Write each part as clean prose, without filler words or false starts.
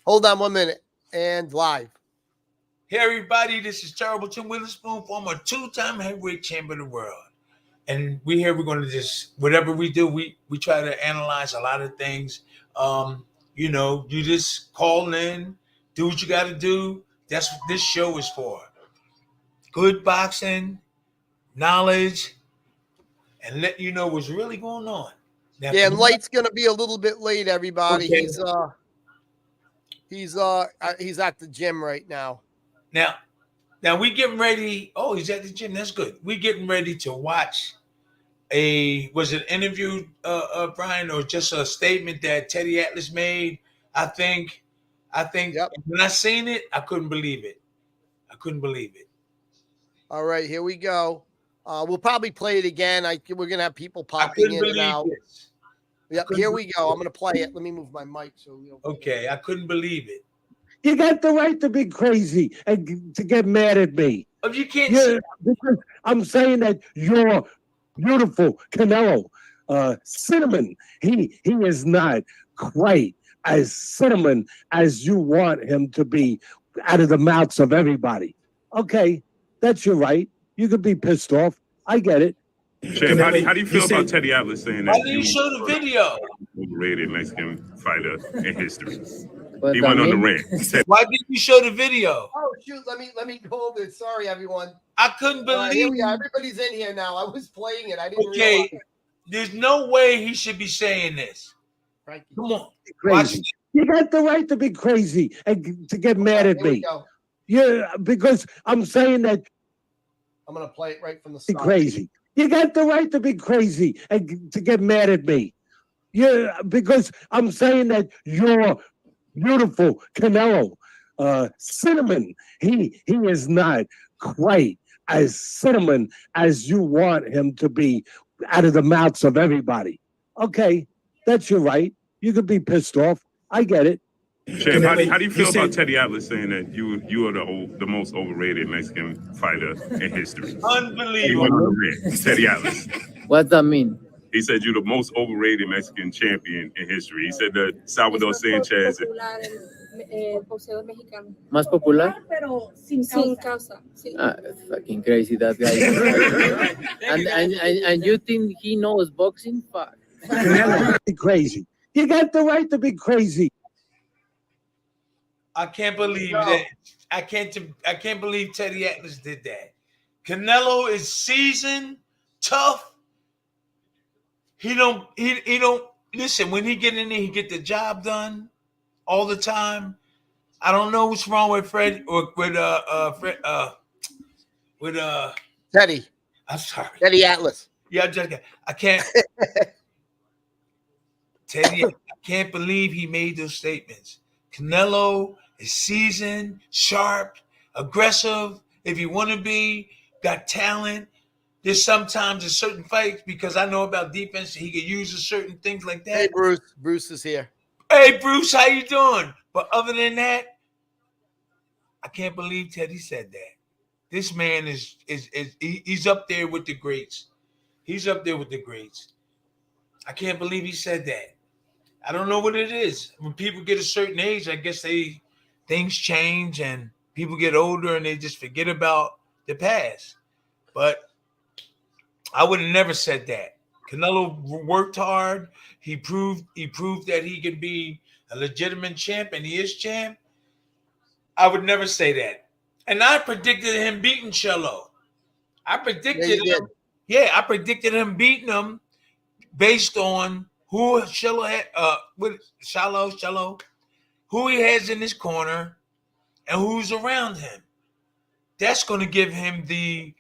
Hold on 1 minute. And live. Hey, everybody. This is Terrible Tim Witherspoon, former two-time heavyweight champion of the world. And we're going to just, whatever we do, we try to analyze a lot of things. You just call in, do what you got to do. That's what this show is for. Good boxing, knowledge, and let you know what's really going on. Now, and Lyte's going to be a little bit late, everybody. Okay. He's at the gym right now. Now we getting ready. Oh, he's at the gym. That's good. We getting ready to watch was it an interview, Brian, or just a statement that Teddy Atlas made? I think yep. When I seen it, I couldn't believe it. All right, here we go. We'll probably play it again. We're gonna have people popping in and out. Yep, here we go. I'm gonna play it. Let me move my mic so we don't. Okay, I couldn't believe it. You got the right to be crazy and to get mad at me. Oh, you can't see because I'm saying that you're beautiful Canelo. Cinnamon. He is not quite as cinnamon as you want him to be out of the mouths of everybody. Okay, that's your right. You could be pissed off. I get it. Chef, how do you feel about Teddy Atlas saying that? Why didn't you show the video? Overrated Mexican fighter in history. He went on the rant. Why didn't you show the video? Oh shoot! Let me go over it. Sorry, everyone. I couldn't believe. Here we are. Everybody's in here now. I was playing it. I didn't realize it. There's no way he should be saying this. Frankie. Come on, crazy. You got the right to be crazy and to get mad at me. Yeah, because I'm saying that. I'm gonna play it right from the start. Crazy. You got the right to be crazy and to get mad at me. Yeah, because I'm saying that you're beautiful Canelo. Cinnamon. He is not quite as cinnamon as you want him to be out of the mouths of everybody. Okay, that's your right. You could be pissed off. I get it. Chef, how do you feel about Teddy Atlas saying that you are the most overrated Mexican fighter in history? Unbelievable. Teddy Atlas. What does that mean? He said you're the most overrated Mexican champion in history. He said that Salvador Sanchez. Más popular? Pero sin causa. Sí. Fucking crazy, that guy. and you think he knows boxing? Fuck. Crazy. You got the right to be crazy. I can't believe that. I can't believe Teddy Atlas did that. Canelo is seasoned, tough. He don't listen. When he get in there, he get the job done all the time. I don't know what's wrong with Fred or with Teddy. I'm sorry, Teddy Atlas. Yeah, I can't. Teddy, I can't believe he made those statements. Canelo is seasoned, sharp, aggressive. If you want to be, got talent. There's sometimes in certain fights, because I know about defense, he could use certain things like that. Hey, Bruce. Bruce is here. Hey, Bruce, how you doing? But other than that, I can't believe Teddy said that. This man he's up there with the greats. He's up there with the greats. I can't believe he said that. I don't know what it is. When people get a certain age, I guess things change and people get older and they just forget about the past. But I would have never said that. Canelo worked hard. He proved that he can be a legitimate champ, and he is champ. I would never say that. And I predicted him beating Cello. I predicted him. Yeah, I predicted him beating him based on who Cello had, with Cello, who he has in his corner, and who's around him. That's going to give him the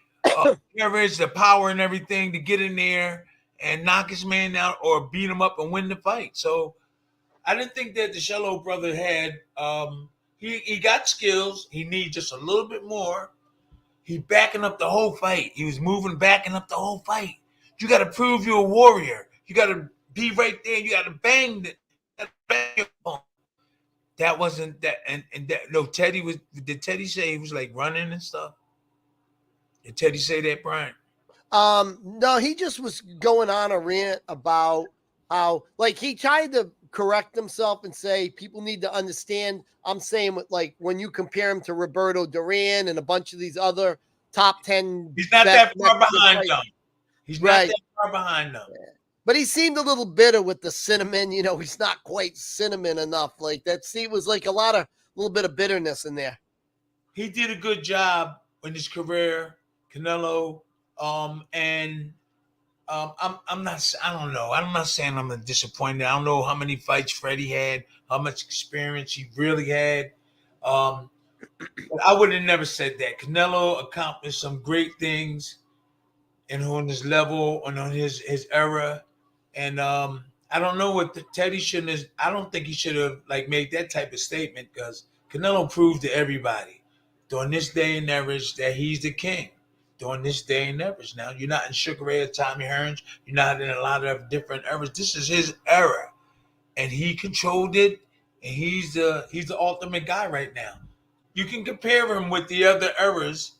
courage, the power, and everything to get in there and knock his man out or beat him up and win the fight. So I didn't think that the Cello brother had. He got skills. He needs just a little bit more. He's backing up the whole fight. He was backing up the whole fight. You got to prove you're a warrior. You got to be right there. You got to bang your opponent. That wasn't that. And that, no, Teddy was. Did Teddy say he was like running and stuff? Did Teddy say that, Brian? No, he just was going on a rant about how, like, he tried to correct himself and say people need to understand. I'm saying with, like, when you compare him to Roberto Duran and a bunch of these other top 10, He's not that far behind them. He's not Right. that far behind them. But he seemed a little bitter with the cinnamon. You know, he's not quite cinnamon enough. Like that. See, it was like a little bit of bitterness in there. He did a good job in his career, Canelo. And I'm not. I don't know. I'm not saying I'm disappointed. I don't know how many fights Freddie had, how much experience he really had. But I would have never said that. Canelo accomplished some great things, and on his level and on his era. And I don't know what Teddy shouldn't have. I don't think he should have like made that type of statement because Canelo proved to everybody during this day and age that he's the king. During this day and age, now you're not in Sugar Ray or Tommy Hearns. You're not in a lot of different eras. This is his era, and he controlled it. And he's the ultimate guy right now. You can compare him with the other eras,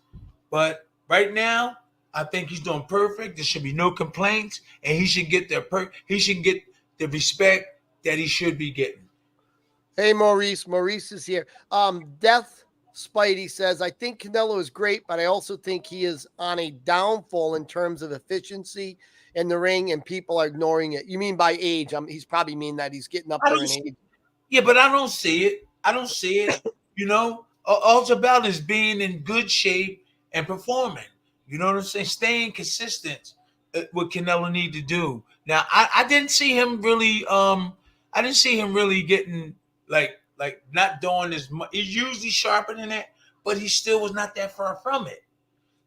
but right now, I think he's doing perfect. There should be no complaints, and he should get the respect that he should be getting. Hey, Maurice. Maurice is here. Death Spidey says, I think Canelo is great, but I also think he is on a downfall in terms of efficiency in the ring, and people are ignoring it. You mean by age? He's probably mean that he's getting up there in age. Yeah, but I don't see it. I don't see it. You know, all it's about is being in good shape and performing. You know what I'm saying? Staying consistent. What Canelo need to do. Now, I didn't see him really. I didn't see him really getting like not doing as much. He's usually sharper than that, but he still was not that far from it.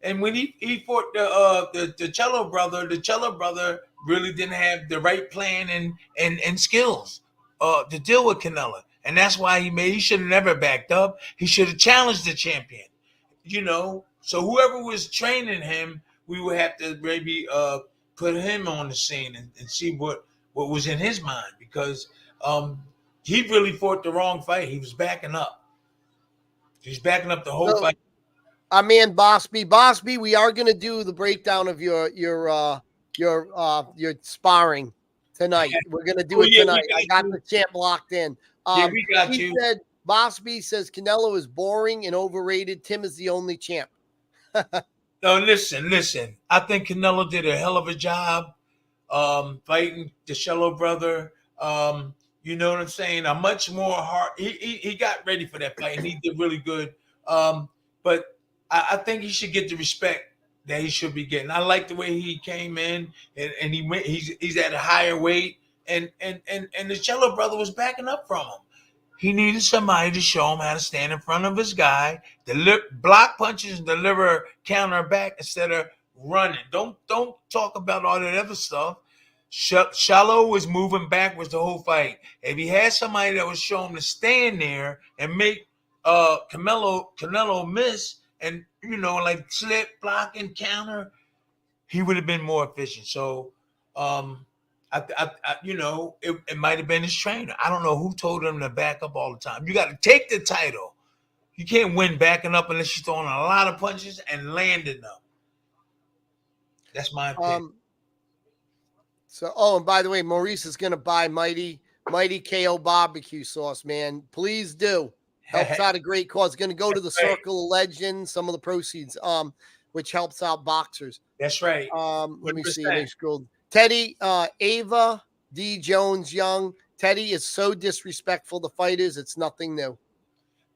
And when he fought the Cello brother really didn't have the right plan and skills to deal with Canelo, and that's why he should have never backed up. He should have challenged the champion. You know, so whoever was training him, we would have to maybe put him on the scene and see what was in his mind because he really fought the wrong fight. He was backing up. He's backing up the whole fight. Our man Bosby, we are going to do the breakdown of your sparring tonight. We're going to do it tonight. I got the champ locked in. We got you. Said, Bosby says Canelo is boring and overrated. Tim is the only champ. No, listen. I think Canelo did a hell of a job fighting the Cello brother. You know what I'm saying? A much more hard. He got ready for that fight and he did really good. But I think he should get the respect that he should be getting. I like the way he came in and he went. He's at a higher weight and the Cello brother was backing up from him. He needed somebody to show him how to stand in front of his guy, block punches and deliver counter back instead of running. Don't talk about all that other stuff. Shallow was moving backwards the whole fight. If he had somebody that would show him to stand there and make Canelo miss and, you know, like slip, block, and counter, he would have been more efficient. So, you know, it might have been his trainer. I don't know who told him to back up all the time. You got to take the title. You can't win backing up unless you're throwing a lot of punches and landing them. That's my opinion. And by the way, Maurice is going to buy Mighty KO barbecue sauce, man. Please do. Helps out a great cause. Going to go to the Circle of Legends, some of the proceeds, which helps out boxers. That's right. Let me see. Let me scroll. Teddy, Ava D. Jones Young. Teddy is so disrespectful to fighters. It's nothing new.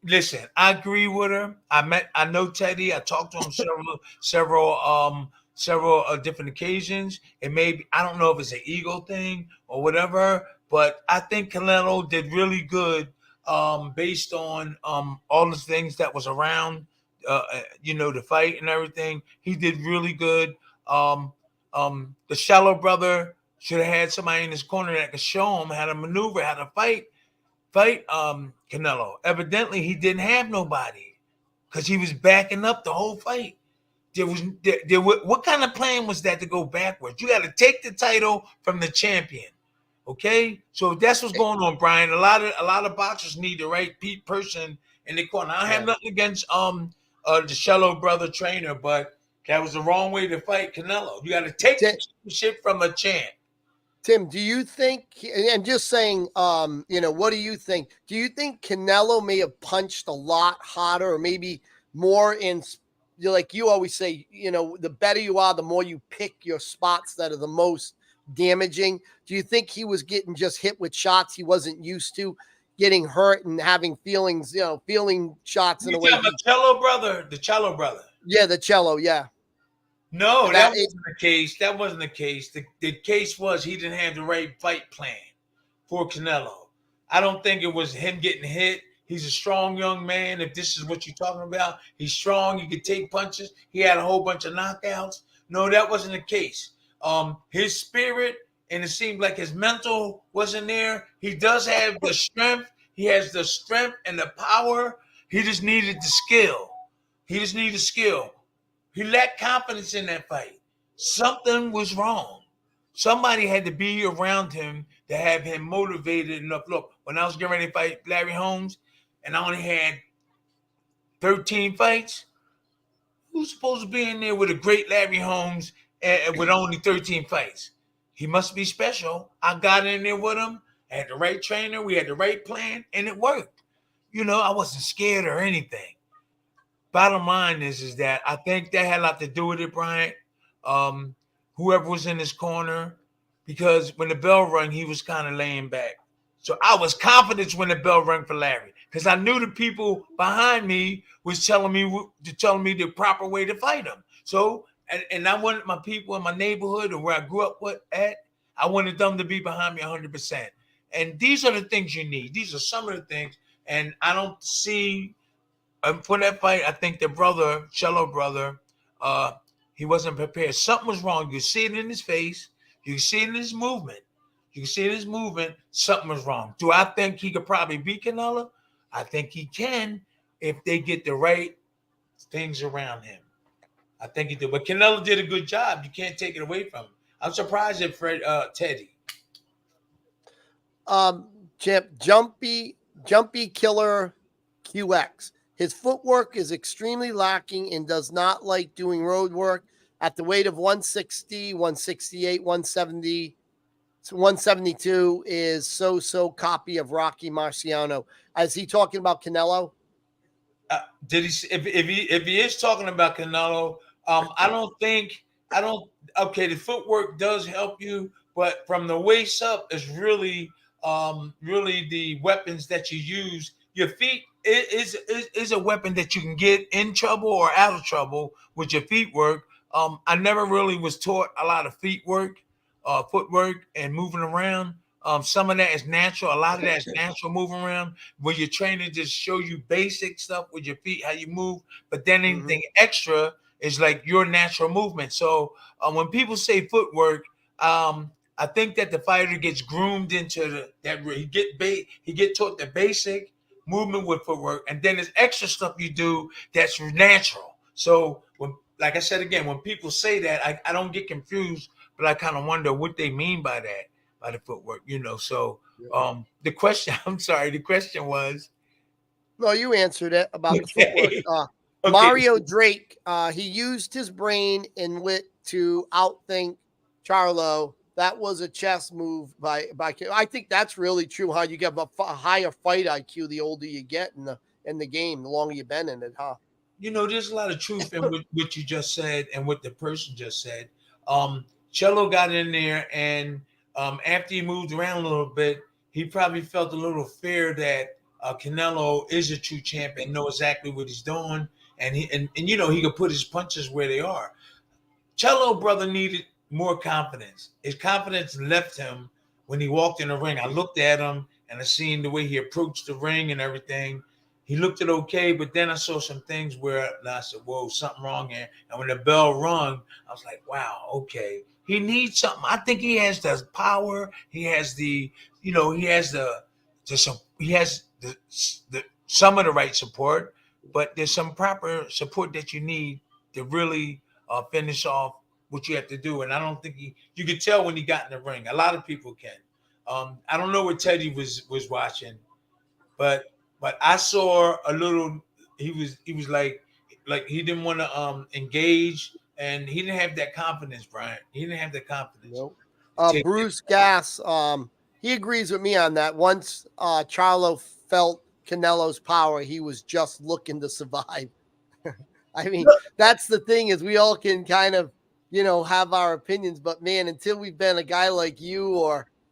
Listen, I agree with her. I know Teddy. I talked to him several different occasions. It maybe I don't know if it's an ego thing or whatever, but I think Canelo did really good based on all the things that was around, you know, the fight and everything. He did really good. The Shallow brother should have had somebody in his corner that could show him how to maneuver, how to fight Canelo. Evidently, he didn't have nobody because he was backing up the whole fight. What kind of plan was that to go backwards? You got to take the title from the champion, okay? So that's what's going on, Brian. A lot of boxers need the right person in the corner. I don't have nothing against the Shallow brother trainer, but that was the wrong way to fight Canelo. You got to take the championship from a champ. Tim, do you think, and just saying, what do you think? Do you think Canelo may have punched a lot harder or maybe more like you always say, the better you are, the more you pick your spots that are the most damaging? Do you think he was getting just hit with shots he wasn't used to, getting hurt and having feelings, feeling shots in a way? The Cello brother. Yeah, the cello, yeah. No, that wasn't the case. That wasn't the case. The case was he didn't have the right fight plan for Canelo. I don't think it was him getting hit. He's a strong young man. If this is what you're talking about, he's strong. He could take punches. He had a whole bunch of knockouts. No, that wasn't the case. His spirit, and it seemed like his mental wasn't there. He does have the strength. He has the strength and the power. He just needed the skill. He lacked confidence in that fight. Something was wrong. Somebody had to be around him to have him motivated enough. Look, when I was getting ready to fight Larry Holmes and I only had 13 fights, who's supposed to be in there with a great Larry Holmes with only 13 fights? He must be special. I got in there with him. I had the right trainer. We had the right plan, and it worked. I wasn't scared or anything. Bottom line is that I think that had a lot to do with it, Bryant. Whoever was in his corner, because when the bell rang, he was kind of laying back. So I was confident when the bell rang for Larry, because I knew the people behind me was telling me the proper way to fight him. So, and I wanted my people in my neighborhood or where I grew up at, I wanted them to be behind me 100%. And these are the things you need. These are some of the things, and I don't see. For that fight, I think the Cello brother, he wasn't prepared. Something was wrong. You see it in his face. You see it in his movement. Something was wrong. Do I think he could probably beat Canelo? I think he can if they get the right things around him. I think he did. But Canelo did a good job. You can't take it away from him. I'm surprised at Teddy. Jumpy Killer QX. His footwork is extremely lacking and does not like doing road work. At the weight of 160, 168, 170, 172 is so copy of Rocky Marciano. Is he talking about Canelo? Did he? If he is talking about Canelo, I don't. Okay, the footwork does help you, but from the waist up is really the weapons that you use. Your feet is a weapon that you can get in trouble or out of trouble with your feet work. I never really was taught a lot of footwork and moving around. Some of that is natural. A lot of that is natural moving around, where your trainer just show you basic stuff with your feet, how you move. But then anything extra is like your natural movement. So when people say footwork, I think that the fighter gets groomed into that. He get taught the basic movement with footwork, and then there's extra stuff you do that's natural. So like I said again, when people say that, I don't get confused, but I kind of wonder what they mean by that, by the footwork, So the question was. No, you answered it about the footwork. Mario Drake, he used his brain and wit to outthink Charlo. That was a chess move by. I think that's really true. How you get a higher fight IQ the older you get in the game, the longer you've been in it, huh? There's a lot of truth in what you just said and what the person just said. Cello got in there, and after he moved around a little bit, he probably felt a little fear that Canelo is a true champ and know exactly what he's doing, and he could put his punches where they are. Cello brother needed more confidence. His confidence left him when he walked in the ring. I looked at him and I seen the way he approached the ring and everything. He looked it okay, but then I saw some things where I said, whoa, something wrong here. And when the bell rung, I was like, wow, okay. He needs something. I think he has the power. He has some of the right support, but there's some proper support that you need to really finish off what you have to do. And I don't think you could tell when he got in the ring. A lot of people can. I don't know what Teddy was watching, but I saw a little. He was like he didn't want to engage, and he didn't have that confidence, Brian. He didn't have that confidence. Nope. Take Bruce Gass, he agrees with me on that. Once Charlo felt Canelo's power, he was just looking to survive. I mean, that's the thing, is we all can kind of, have our opinions, but man, until we've been a guy like you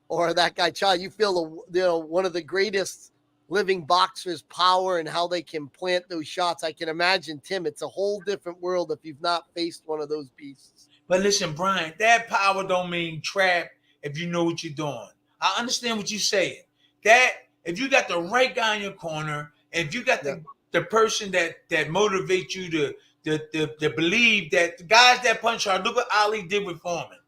or that guy Charlo, you feel one of the greatest living boxers' power and how they can plant those shots. I can imagine, Tim, it's a whole different world if you've not faced one of those beasts. But listen, Brian, that power don't mean trap if you know what you're doing. I understand what you're saying. That if you got the right guy in your corner, if you got the person that motivates you to believe that the guys that punch hard, look what Ali did with Foreman.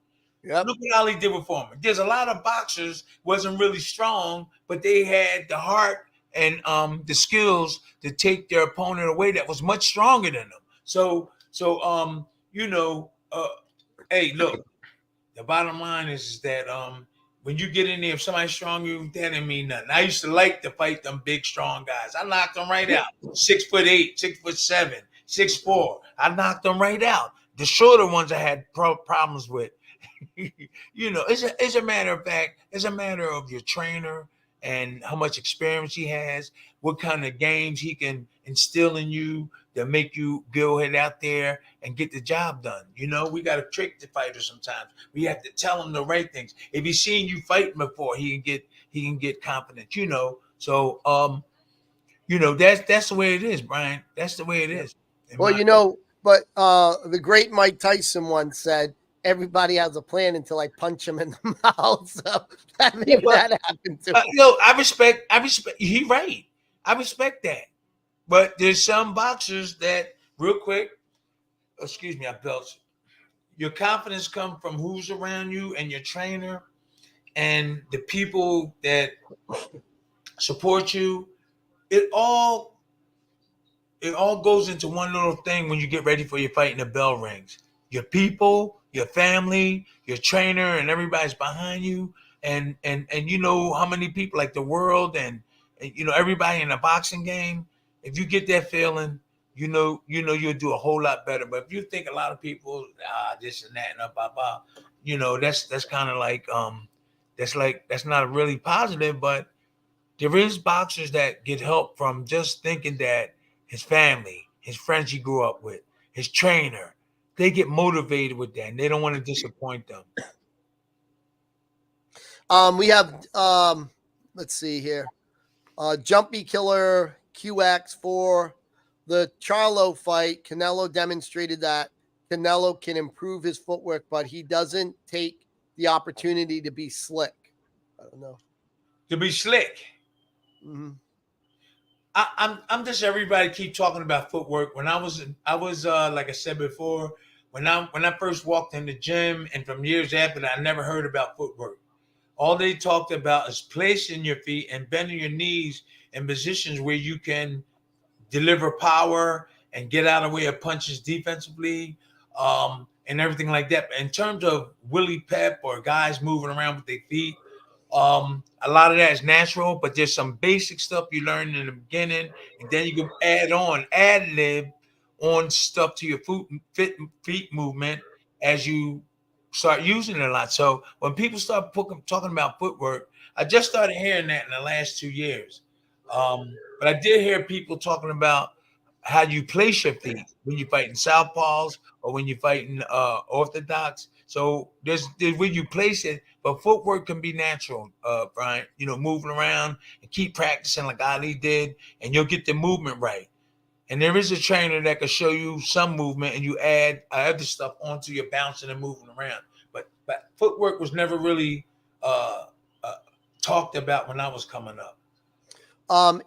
Yep. Look what Ali did with Foreman. There's a lot of boxers wasn't really strong, but they had the heart and the skills to take their opponent away that was much stronger than them. So hey, look, the bottom line is that when you get in there, if somebody's strong, that didn't mean nothing. I used to like to fight them big, strong guys. I knocked them right out. 6'8", 6'7", 6'4". I knocked them right out. The shorter ones I had problems with. It's a matter of fact. It's a matter of your trainer and how much experience he has, what kind of games he can instill in you that make you go ahead out there and get the job done. We got to trick the fighter sometimes. We have to tell him the right things. If he's seen you fighting before, he can get confident. So that's the way it is, Brian. That's the way it is. Well, but the great Mike Tyson once said, everybody has a plan until I punch him in the mouth. So maybe that happened to him. I respect. He's right. I respect that. But there's some boxers that, real quick, excuse me, I belched. Your confidence comes from who's around you and your trainer and the people that support you. It all goes into one little thing when you get ready for your fight and the bell rings. Your people, your family, your trainer, and everybody's behind you. And you know how many people, like the world and everybody in the boxing game. If you get that feeling, you'll do a whole lot better. But if you think a lot of people, this and that and blah blah, that's kind of like that's not really positive. But there is boxers that get help from just thinking that his family, his friends he grew up with, his trainer, they get motivated with that, and they don't want to disappoint them. We have let's see here, Jumpy Killer QX for the Charlo fight. Canelo demonstrated that Canelo can improve his footwork, but he doesn't take the opportunity to be slick. I don't know. To be slick. Mm-hmm. I'm just, everybody keep talking about footwork. When I was like I said before, when I first walked in the gym, and from years after that, I never heard about footwork. All they talked about is placing your feet and bending your knees in positions where you can deliver power and get out of the way of punches defensively, and everything like that. But in terms of Willie Pep or guys moving around with their feet, a lot of that is natural, but there's some basic stuff you learn in the beginning, and then you can ad lib on stuff to your feet movement as you start using it a lot. So when people start talking about footwork, I just started hearing that in the last 2 years. But I did hear people talking about how you place your feet when you're fighting southpaws or when you're fighting orthodox. So there's where you place it, but footwork can be natural, Brian. Moving around and keep practicing like Ali did, and you'll get the movement right. And there is a trainer that can show you some movement, and you add other stuff onto your bouncing and moving around. But footwork was never really talked about when I was coming up.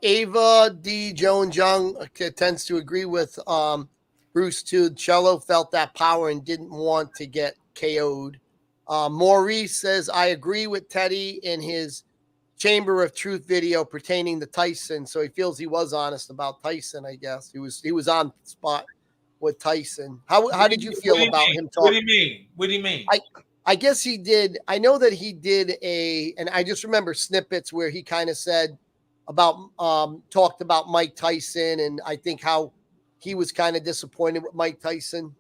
Ava D. Jones Young tends to agree with Bruce too. Cello felt that power and didn't want to get KO'd. Maurice says, I agree with Teddy in his Chamber of Truth video pertaining to Tyson. So he feels he was honest about Tyson, I guess. He was on spot with Tyson. How did you feel about him talking? What do you mean? I guess he did. I know that he did and I just remember snippets where he kind of said about talked about Mike Tyson, and I think how he was kind of disappointed with Mike Tyson.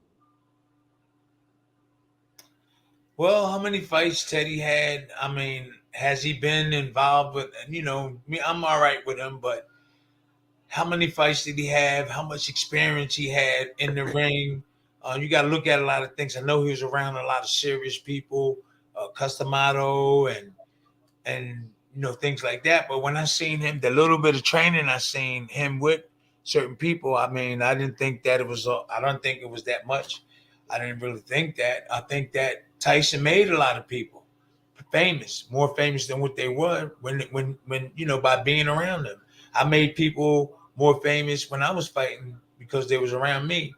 Well, how many fights Teddy had? I mean, has he been involved with? You know, me, I'm all right with him, but how many fights did he have? How much experience he had in the ring? You got to look at a lot of things. I know he was around a lot of serious people, Customato and things like that. But when I seen him, the little bit of training I seen him with certain people, I mean, I didn't think that it was. I don't think it was that much. I didn't really think that. I think that Tyson made a lot of people famous, more famous than what they were when by being around them. I made people more famous when I was fighting because they was around me.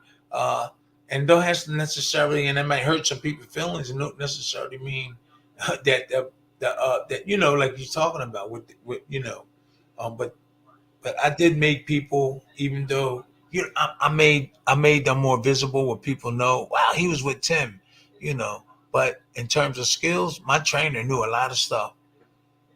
And don't have to necessarily, and that might hurt some people's feelings, and don't necessarily mean that like you're talking about with but I did make people, even though I made them more visible where people know, wow, he was with Tim, you know. But in terms of skills, my trainer knew a lot of stuff.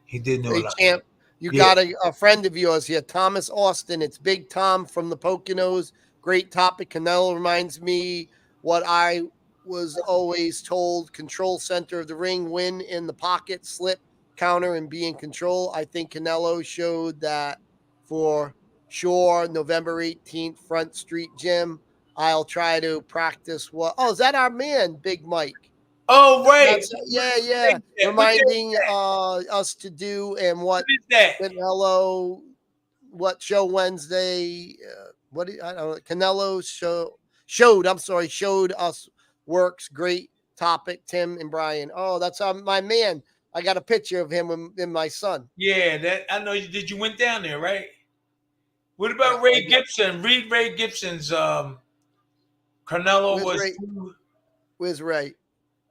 He did know a Hey, lot. champ, you Yeah. got a friend of yours here, Thomas Austin. It's Big Tom from the Poconos. Great topic. Canelo reminds me what I was always told: control center of the ring, win in the pocket, slip, counter, and be in control. I think Canelo showed that for sure. November 18th, Front Street Gym. I'll try to practice what. Oh, is that our man, Big Mike? Oh, right. That's yeah. Reminding us to do and what is that? Canelo, what show Wednesday? I don't know. Canelo showed. I'm sorry, showed us works. Great topic, Tim and Brian. Oh, that's my man. I got a picture of him and my son. Yeah, that I know. Did you went down there, right? What about Ray Gibson? Read Ray Gibson's. Canelo was Ray? too. Where's Ray?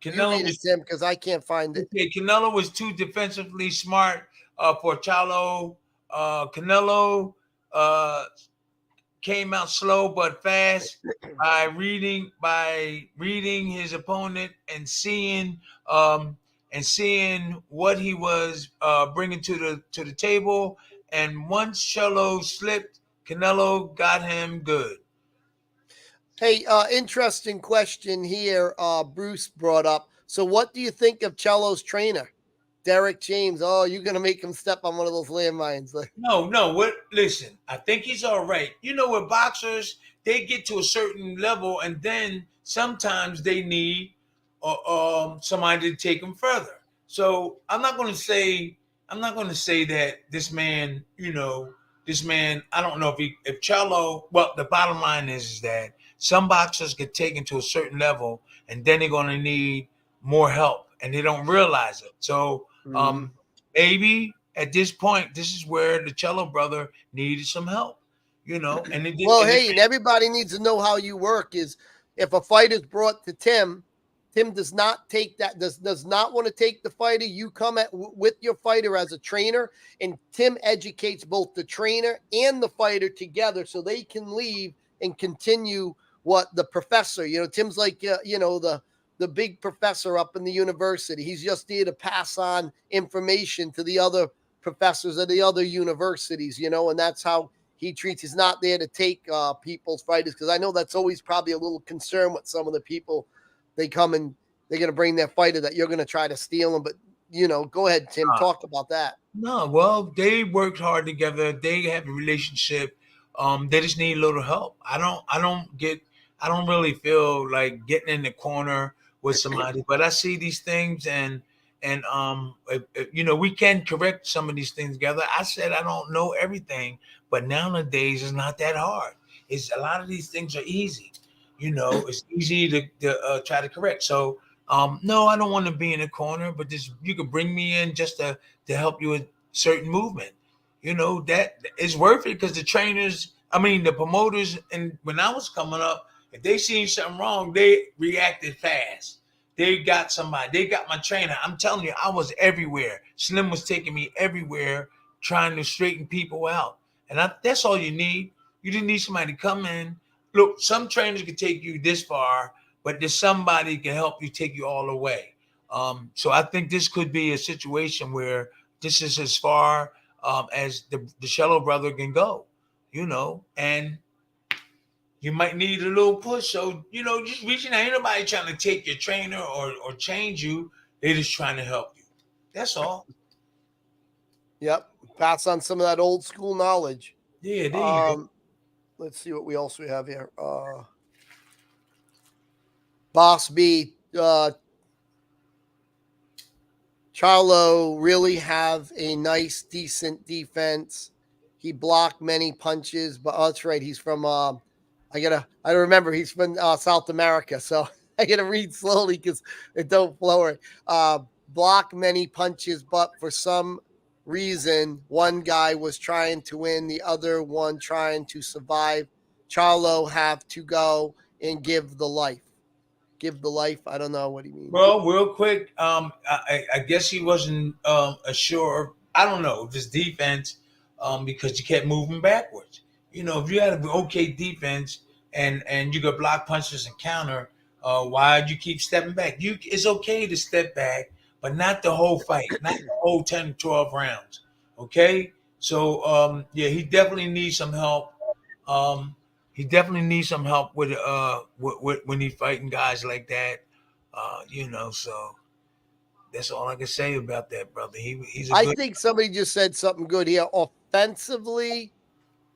You Canelo read it, was Tim, because I can't find it. okay. Canelo was too defensively smart for Charlo. Canelo came out slow but fast by reading his opponent and seeing what he was bringing to the table. And once Charlo slipped, Canelo got him good. Hey, interesting question here. Bruce brought up. So, what do you think of Cello's trainer, Derek James? Oh, you're gonna make him step on one of those landmines. No. What? Listen, I think he's all right. You know, with boxers, they get to a certain level, and then sometimes they need somebody to take them further. So I'm not going to say that this man. I don't know if Charlo. Well, the bottom line is that some boxers get taken to a certain level, and then they're going to need more help, and they don't realize it. So maybe at this point, this is where the Cello brother needed some help, And it did, well, hey, and everybody needs to know how you work. Is if a fight is brought to Tim does not take that. Does not want to take the fighter. You come with your fighter as a trainer, and Tim educates both the trainer and the fighter together, so they can leave and continue what the professor. Tim's like the big professor up in the university. He's just there to pass on information to the other professors at the other universities, and that's how he treats. He's not there to take people's fighters, because I know that's always probably a little concern with some of the people. They come and they're going to bring their fighter that you're going to try to steal them. But, go ahead, Tim, talk about that. No, well, they worked hard together. They have a relationship. They just need a little help. I don't really feel like getting in the corner with somebody, but I see these things and we can correct some of these things together. I said I don't know everything, but nowadays it's not that hard. It's a lot of these things are easy. It's easy to try to correct. So no, I don't want to be in a corner, but you could bring me in just to help you with certain movement. That is worth it, because the promoters, and when I was coming up, if they seen something wrong, they reacted fast. They got somebody. They got my trainer. I'm telling you, I was everywhere. Slim was taking me everywhere, trying to straighten people out. And that's all you need. You didn't need somebody to come in. Look, some trainers can take you this far, but there's somebody can help you take you all the way. So I think this could be a situation where this is as far as the Cello brother can go, and you might need a little push. So, just reaching out. Ain't nobody trying to take your trainer or change you. They're just trying to help you. That's all. Yep. Pass on some of that old school knowledge. Yeah, there you go. Let's see what else we have here. Boss B, Charlo really have a nice, decent defense. He blocked many punches, but that's right. He's from I remember he's from South America, so I gotta read slowly because it don't flow right. Block many punches, but for some reason, one guy was trying to win, the other one trying to survive. Charlo have to go and give the life. Give the life. I don't know what he means. Well, real quick, I guess he wasn't assured. I don't know of his defense because you kept moving backwards. If you had an okay defense and you could block punches and counter, why'd you keep stepping back? It's okay to step back, but not the whole fight, not the whole 10, 12 rounds. Okay, so he definitely needs some help. He definitely needs some help with when he's fighting guys like that. So that's all I can say about that, brother. He's a I good think somebody just said something good here. Offensively,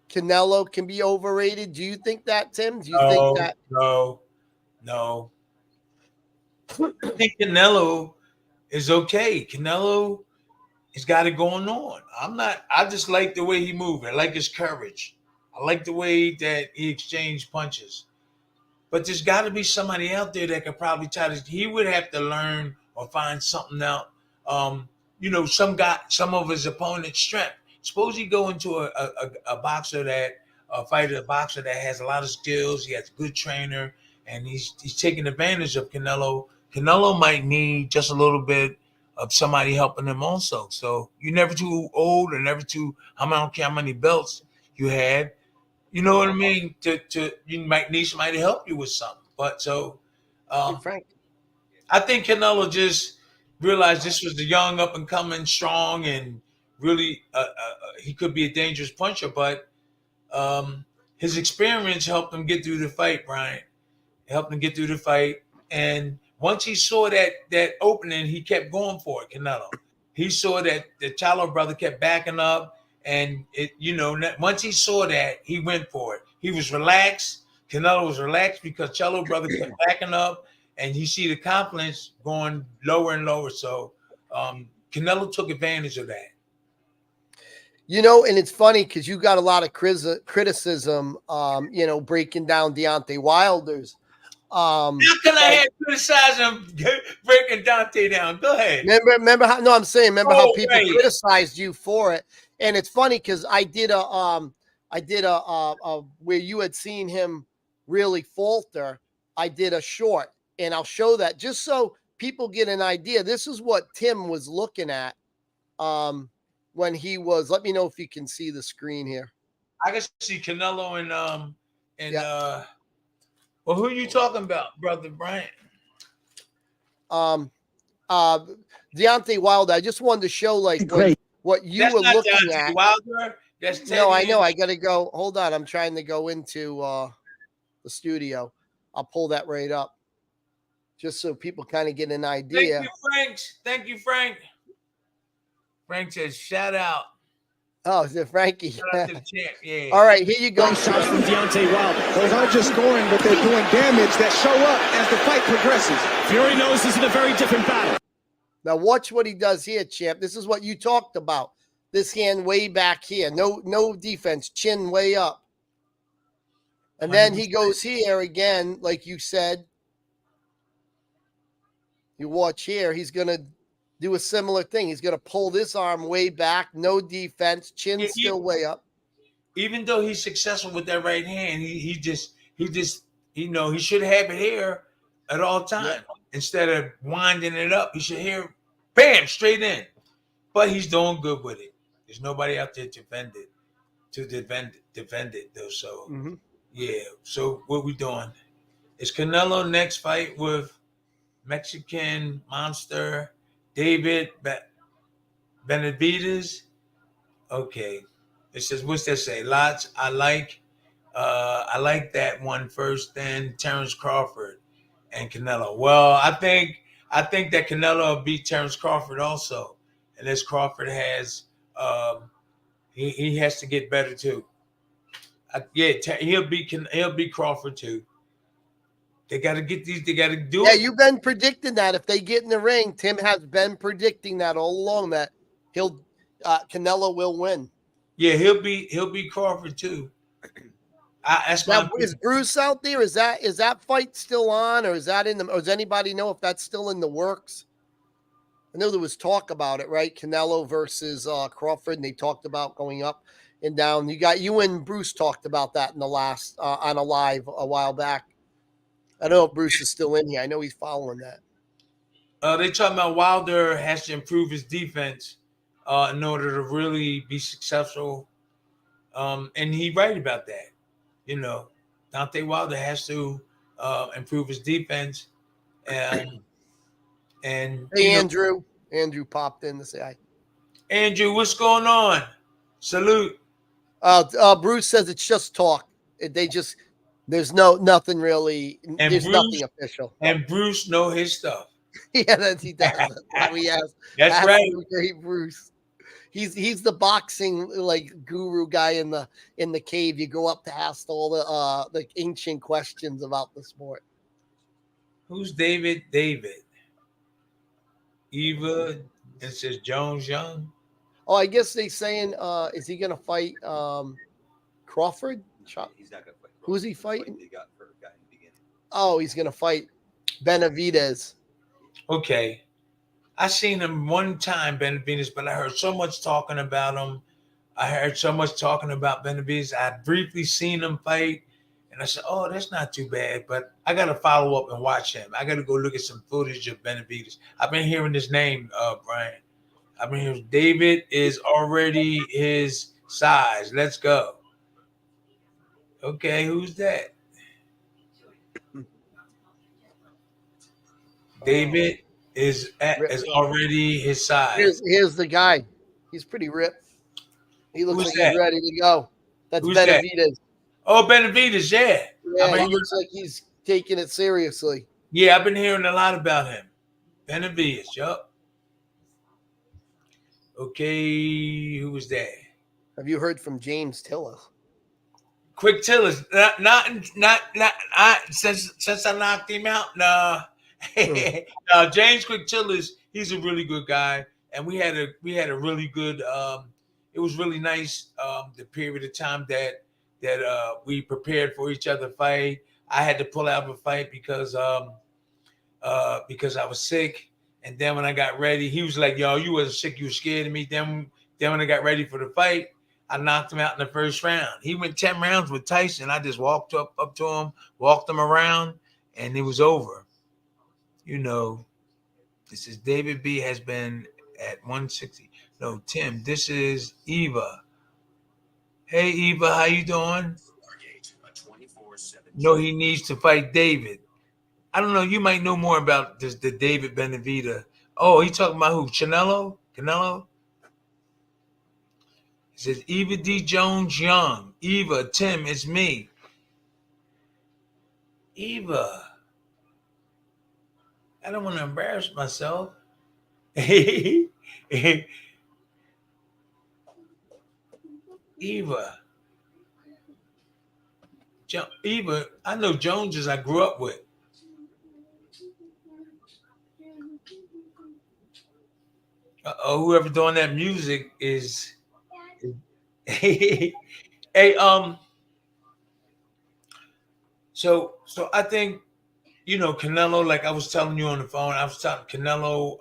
Canelo can be overrated. Do you think that, Tim? Do you think that? No. I think Canelo is okay. Canelo has got it going on. I just like the way he moved. I like his courage. I like the way that he exchanged punches. But there's got to be somebody out there that could probably he would have to learn or find something out. Some of his opponent's strength. Suppose you go into a boxer a boxer that has a lot of skills. He has a good trainer, and he's taking advantage of Canelo. Canelo might need just a little bit of somebody helping him also. So you're never too old or never too. I don't care how many belts you had. You know what I mean? You might need somebody to help you with something. But Frank. I think Canelo just realized this was the young, up and coming, strong, and really he could be a dangerous puncher. But his experience helped him get through the fight, Brian. It helped him get through the fight, and once he saw that opening, he kept going for it. Canelo. He saw that the Charlo brother kept backing up. And once he saw that, he went for it. He was relaxed. Canelo was relaxed because Charlo brother kept backing up, and you see the confidence going lower and lower. So Canelo took advantage of that. And it's funny because you got a lot of criticism, breaking down Deontay Wilder's. How can I criticize him breaking Dante down? Go ahead. Remember how? No, I'm saying how people criticized you for it, and it's funny because I did a where you had seen him really falter. I did a short, and I'll show that just so people get an idea. This is what Tim was looking at when he was. Let me know if you can see the screen here. I can see Canelo and well, who are you talking about, Brother Bryant? Deontay Wilder. I just wanted to show what you were looking Deontay at. Wilder. That's Teddy. No, I know. I got to go. Hold on. I'm trying to go into the studio. I'll pull that right up just so people kind of get an idea. Thank you, Frank. Thank you, Frank. Frank says, shout out. Oh, is it Frankie? Shout out to the champ. Yeah. All right, here you go. Shots from Deontay Wilder. Those aren't just scoring, but they're doing damage that show up as the fight progresses. Fury knows this is a very different battle. Now watch what he does here, champ. This is what you talked about. This hand way back here. No defense. Chin way up. And then he goes here again, like you said. You watch here. He's going to do a similar thing. He's going to pull this arm way back. No defense. Chin still way up. Even though he's successful with that right hand, he just he should have it here at all times. Yeah. Instead of winding it up, he should hear, bam, straight in. But he's doing good with it. There's nobody out there to defend it though. So yeah. So what we doing? Is Canelo next fight with Mexican monster David Benavidez? Okay. It says, what's that say? Lots. I like I like that one first. Then Terrence Crawford and Canelo. Well, I think that Canelo will beat Terrence Crawford also, unless Crawford has he has to get better too. He'll beat Crawford too. They got to get these. They got to do Yeah, it. you've been predicting that if they get in the ring, Tim has been predicting that all along that Canelo will win. Yeah, he'll beat Crawford too. That's Now, my is Bruce out there? Is that fight still on, or is that in the? Or does anybody know if that's still in the works? I know there was talk about it, right? Canelo versus Crawford, and they talked about going up and down. You and Bruce talked about that in the last on a live a while back. I don't know if Bruce is still in here. I know he's following that. They talking about Wilder has to improve his defense in order to really be successful, and he right about that. You know, Deontay Wilder has to improve his defense, and Hey, Andrew. Andrew popped in to say hi. Andrew, what's going on? Salute. Bruce says it's just talk. There's nothing really. And there's Bruce, nothing official. And Bruce know his stuff. Yeah, he does. That's why we asked. That's right. Great Bruce. He's the boxing like guru guy in the cave. You go up to ask all the ancient questions about the sport. Who's David? David. Eva. It says Jones Young. Oh, I guess they saying is he gonna fight Crawford? He's not gonna fight. Who's he fighting? They got for a guy in the beginning. Oh, he's gonna fight Benavidez. Okay. I seen him one time, Benavidez, but I heard so much talking about him. I heard so much talking about Benavidez. I briefly seen him fight, and I said, "Oh, that's not too bad." But I got to follow up and watch him. I got to go look at some footage of Benavidez. I've been hearing his name, Brian. I've been hearing David is already his size. Let's go. Okay, who's that? David is already his size. Here's the guy. He's pretty ripped. He looks Who's like that? he's ready to go. That's Who's Benavidez. that? Oh, Benavidez, yeah. Yeah, he looks like he's taking it seriously. Yeah, I've been hearing a lot about him. Benavidez, yup. Okay, who was that? Have you heard from James Tiller? Quick Tillers, not since I knocked him out. Nah. No, James Quick Tillers, he's a really good guy, and we had a really good. It was really nice the period of time that we prepared for each other fight. I had to pull out of a fight because I was sick, and then when I got ready, he was like, "Yo, you wasn't sick, you were scared of me." Then when I got ready for the fight, I knocked him out in the first round. He went 10 rounds with Tyson. I just walked up to him, walked him around, and it was over. You know, this is David B has been at 160. No, Tim, this is Eva. Hey, Eva, how you doing? No, he needs to fight David. I don't know. You might know more about this, the David Benavidez. Oh, he talking about who? Canelo? He says, Eva D. Jones Young. Eva, Tim, it's me. Eva. I don't want to embarrass myself. Eva. Eva, I know Joneses I grew up with. Whoever doing that music is hey, so I think, you know, Canelo, like I was telling you on the phone, I was telling Canelo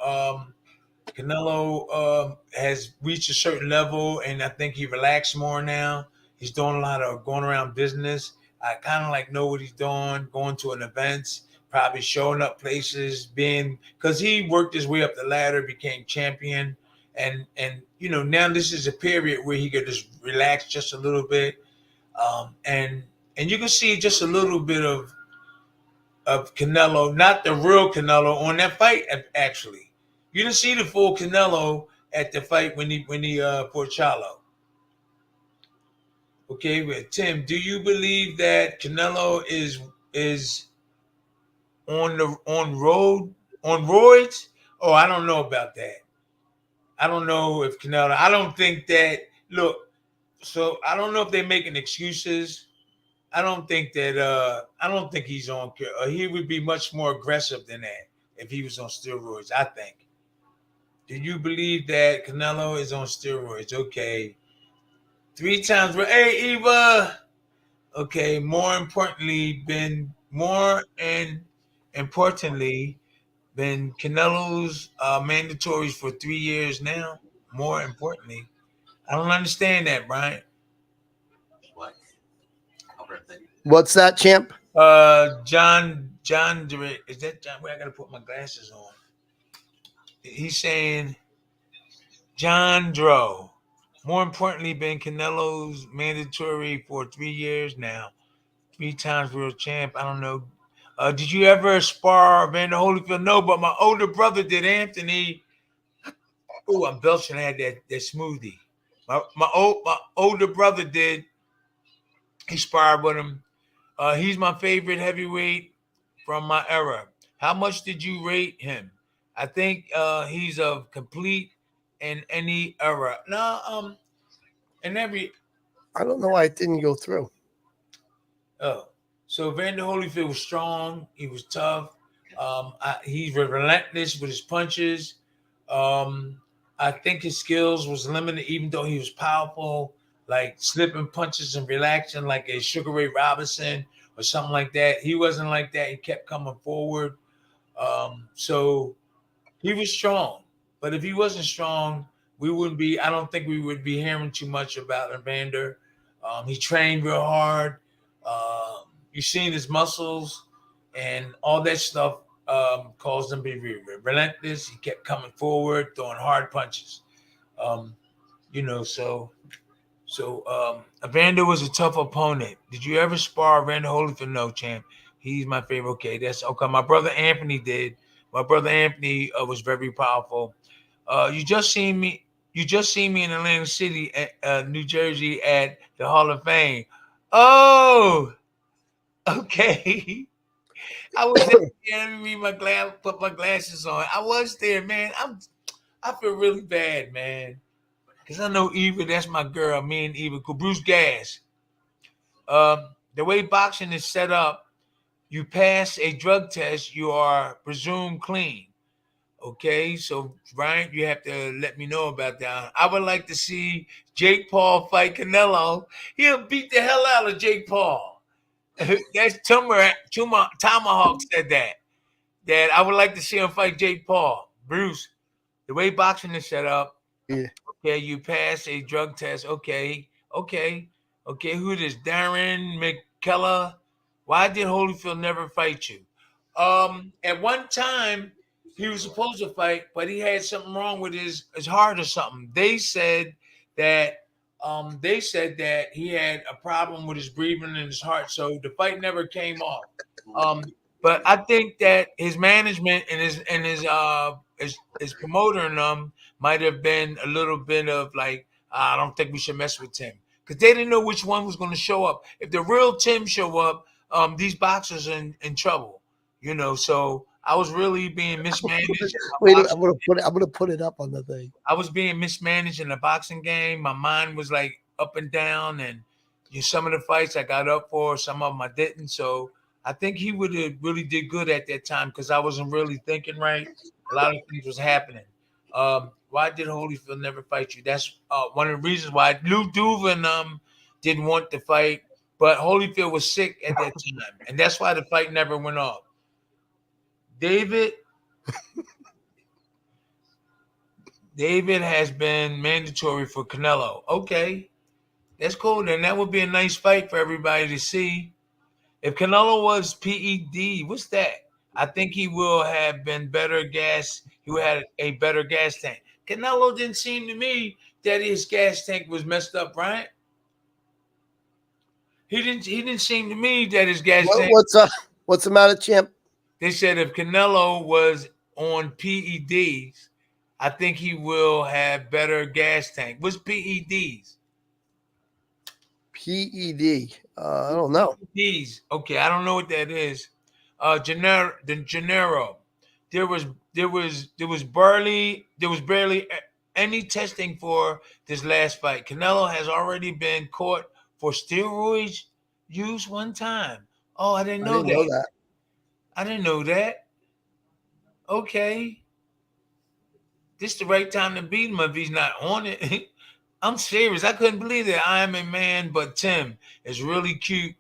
has reached a certain level, and I think he relaxed more now. He's doing a lot of going around business. I kind of like know what he's doing, going to an events, probably showing up places, because he worked his way up the ladder, became champion. And you know, now this is a period where he could just relax just a little bit. And you can see just a little bit of Canelo, not the real Canelo on that fight, actually. You didn't see the full Canelo at the fight when he fought Charlo. Okay, but Tim, do you believe that Canelo is on roids? Oh, I don't know about that. I don't know if Canelo. I don't think that. Look, so I don't know if they're making excuses. I don't think that. I don't think he's on. He would be much more aggressive than that if he was on steroids. I think. Do you believe that Canelo is on steroids? Okay, 3 times. Hey, Eva. Okay. Importantly, been Canelo's mandatories for 3 years now. More importantly, I don't understand that, Brian. What? I'll represent you. What's that, champ? John Durant, is that John? Wait, I gotta put my glasses on. He's saying John Dro. More importantly, been Canelo's mandatory for 3 years now. 3 times world champ. I don't know. Did you ever spar Vander Holyfield? No, but my older brother did, Anthony. Oh, I'm belching. I had that smoothie. My older brother did. He sparred with him. He's my favorite heavyweight from my era. How much did you rate him? I think he's of complete in any era. No, in every. I don't know why it didn't go through. Oh, so Vander Holyfield was strong. He was tough. He's relentless with his punches. I think his skills was limited, even though he was powerful, like slipping punches and relaxing, like a Sugar Ray Robinson or something like that. He wasn't like that. He kept coming forward. So he was strong. But if he wasn't strong, we wouldn't be. I don't think we would be hearing too much about Evander. He trained real hard. You've seen his muscles and all that stuff caused him to be relentless. He kept coming forward, throwing hard punches. So Evander was a tough opponent. Did you ever spar Evander Holyfield? No, champ. He's my favorite. Okay, that's okay. My brother Anthony did. My brother Anthony was very powerful. You just seen me in Atlantic City, New Jersey, at the Hall of Fame. Oh, okay. I was there. Let me put my glasses on. I was there, man. I feel really bad, man, because I know Eva. That's my girl. Me and Eva. Bruce Gas. The way boxing is set up, you pass a drug test, you are presumed clean. Okay, so Brian, you have to let me know about that. I would like to see Jake Paul fight Canelo. He'll beat the hell out of Jake Paul. That's Tomahawk said that. That I would like to see him fight Jake Paul. Bruce, the way boxing is set up, Yeah. okay, you pass a drug test. Okay. Who it is? Darren McKellar. Why did Holyfield never fight you? At one time, he was supposed to fight, but he had something wrong with his heart or something. They said that he had a problem with his breathing and his heart, so the fight never came off. But I think that his management and his promoter and them might have been a little bit of like, I don't think we should mess with Tim, because they didn't know which one was going to show up. If the real Tim show up, these boxers are in trouble. So I was really being mismanaged. Wait, I'm gonna put it up on the thing. I was being mismanaged in the boxing game. My mind was like up and down, and some of the fights I got up for, some of them I didn't. So I think he would have really did good at that time because I wasn't really thinking right. A lot of things was happening. Why did Holyfield never fight you? That's one of the reasons why Lou Duvin didn't want to fight, but Holyfield was sick at that time, and that's why the fight never went off. David has been mandatory for Canelo. Okay, that's cool. Then that would be a nice fight for everybody to see. If Canelo was PED, what's that? I think he will have been better gas. He would have a better gas tank. Canelo didn't seem to me that his gas tank was messed up, right? He didn't seem to me that his gas tank. What's the matter, champ? They said if Canelo was on PEDs, I think he will have better gas tank. What's PEDs? PED. I don't know. These. Okay, I don't know what that is. Gennaro. There was barely any testing for this last fight. Canelo has already been caught for steroids use one time. Oh, I didn't know that. I didn't know that. Okay. This is the right time to beat him if he's not on it. I'm serious. I couldn't believe that. I am a man, but Tim is really cute.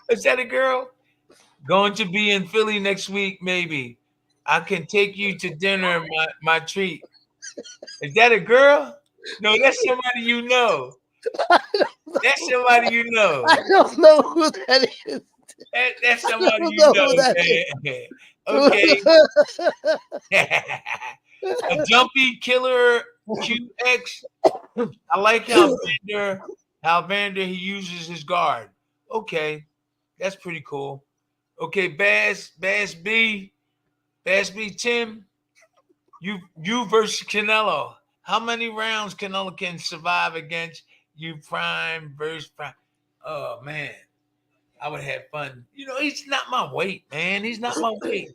Is that a girl? Going to be in Philly next week, maybe. I can take you to dinner, my treat. Is that a girl? No, that's somebody you know. That's somebody you know. I don't know who that is. That's somebody you know know, who that man. Okay. A jumpy killer QX. I like how Vander he uses his guard. Okay, that's pretty cool. Okay, Bass B, Tim, you versus Canelo. How many rounds Canelo can survive against you, Prime versus Prime? Oh man, I would have fun. You know, he's not my weight, man. He's not my weight.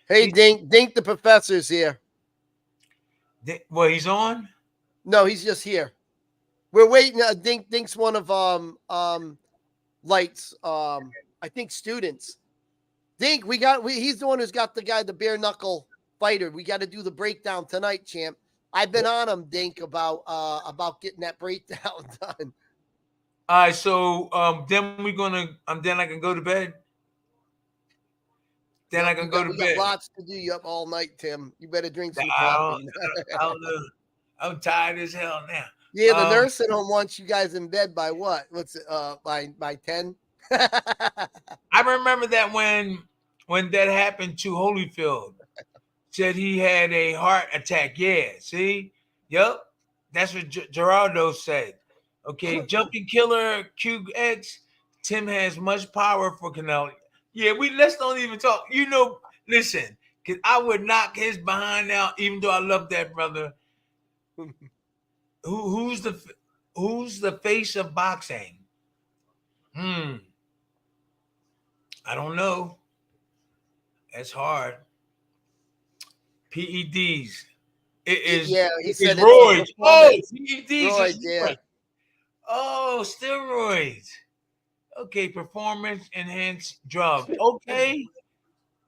Hey, Dink, the professor's here. Well, he's on? No, he's just here. We're waiting. Dink's one of Lyte's I think students. Dink, he's the one who's got the bare knuckle fighter. We got to do the breakdown tonight, champ. I've been on him, Dink, about getting that breakdown done. All right, so then then I can go to bed. Then I can go to bed. We got lots to do. You up all night, Tim. You better drink some coffee. coffee. I don't know. I'm tired as hell now. Yeah, the nursing home wants you guys in bed by what? What's it? By 10? I remember that when that happened to Holyfield, said he had a heart attack. Yeah, see? Yep. That's what Gerardo said. Okay, jumping killer QX. Tim has much power for Canelo. Yeah, let's don't even talk. You know, listen, because I would knock his behind out, even though I love that brother. Who's the face of boxing? I don't know. That's hard. PEDs. It is. Yeah, he said roids. Oh, PEDs. Roids, yeah. Oh, steroids. Okay, performance enhanced drug. Okay.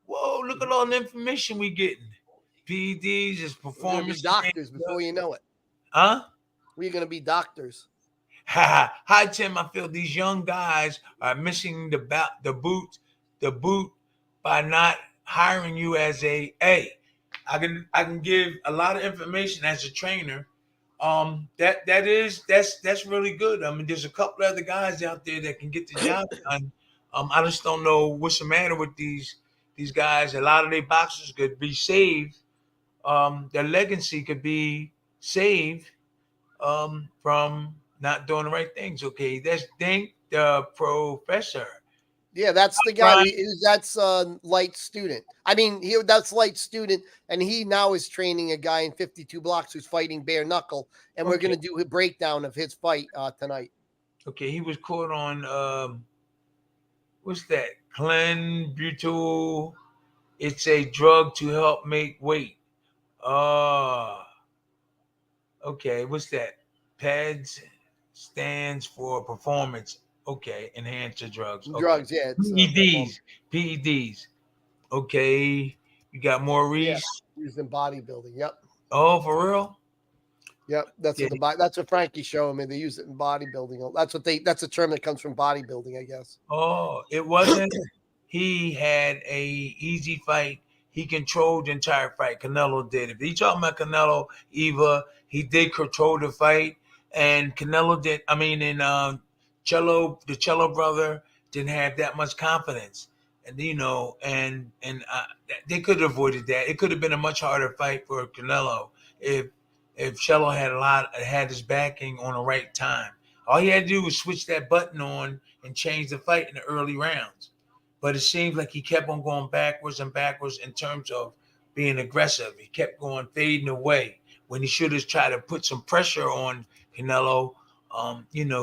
Whoa, look at all the information we getting. PEDs is performance. We're gonna be doctors before you know it. Huh? We're gonna be doctors. Hi, Tim. I feel these young guys are missing the boot by not hiring you as I can give a lot of information as a trainer. That's really good. I mean, there's a couple other guys out there that can get the job done. I just don't know what's the matter with these guys. A lot of their boxers could be saved. Their legacy could be saved from not doing the right things. Okay, that's Dink the professor. Yeah, that's the guy. That's Lyte's student. I mean, that's Lyte's student, and he now is training a guy in 52Blocks who's fighting bare knuckle, and we're going to do a breakdown of his fight tonight. Okay, he was caught on what's that? Clenbuterol. It's a drug to help make weight. Okay, what's that? PEDS stands for performance. Okay, enhancer drugs. Okay. Drugs, yeah. PEDs. Okay, you got Maurice. Yeah, used in bodybuilding. Yep. Oh, for real? Yep. That's what Frankie's showing me. They use it in bodybuilding. That's a term that comes from bodybuilding, I guess. Oh, it wasn't. He had a easy fight. He controlled the entire fight. Canelo did. If he talking about Canelo, he did control the fight, and Canelo did. I mean, the Cello brother didn't have that much confidence, and they could have avoided that. It could have been a much harder fight for Canelo if Cello had his backing on the right time. All he had to do was switch that button on and change the fight in the early rounds. But it seems like he kept on going backwards and backwards in terms of being aggressive. He kept going fading away when he should have tried to put some pressure on Canelo.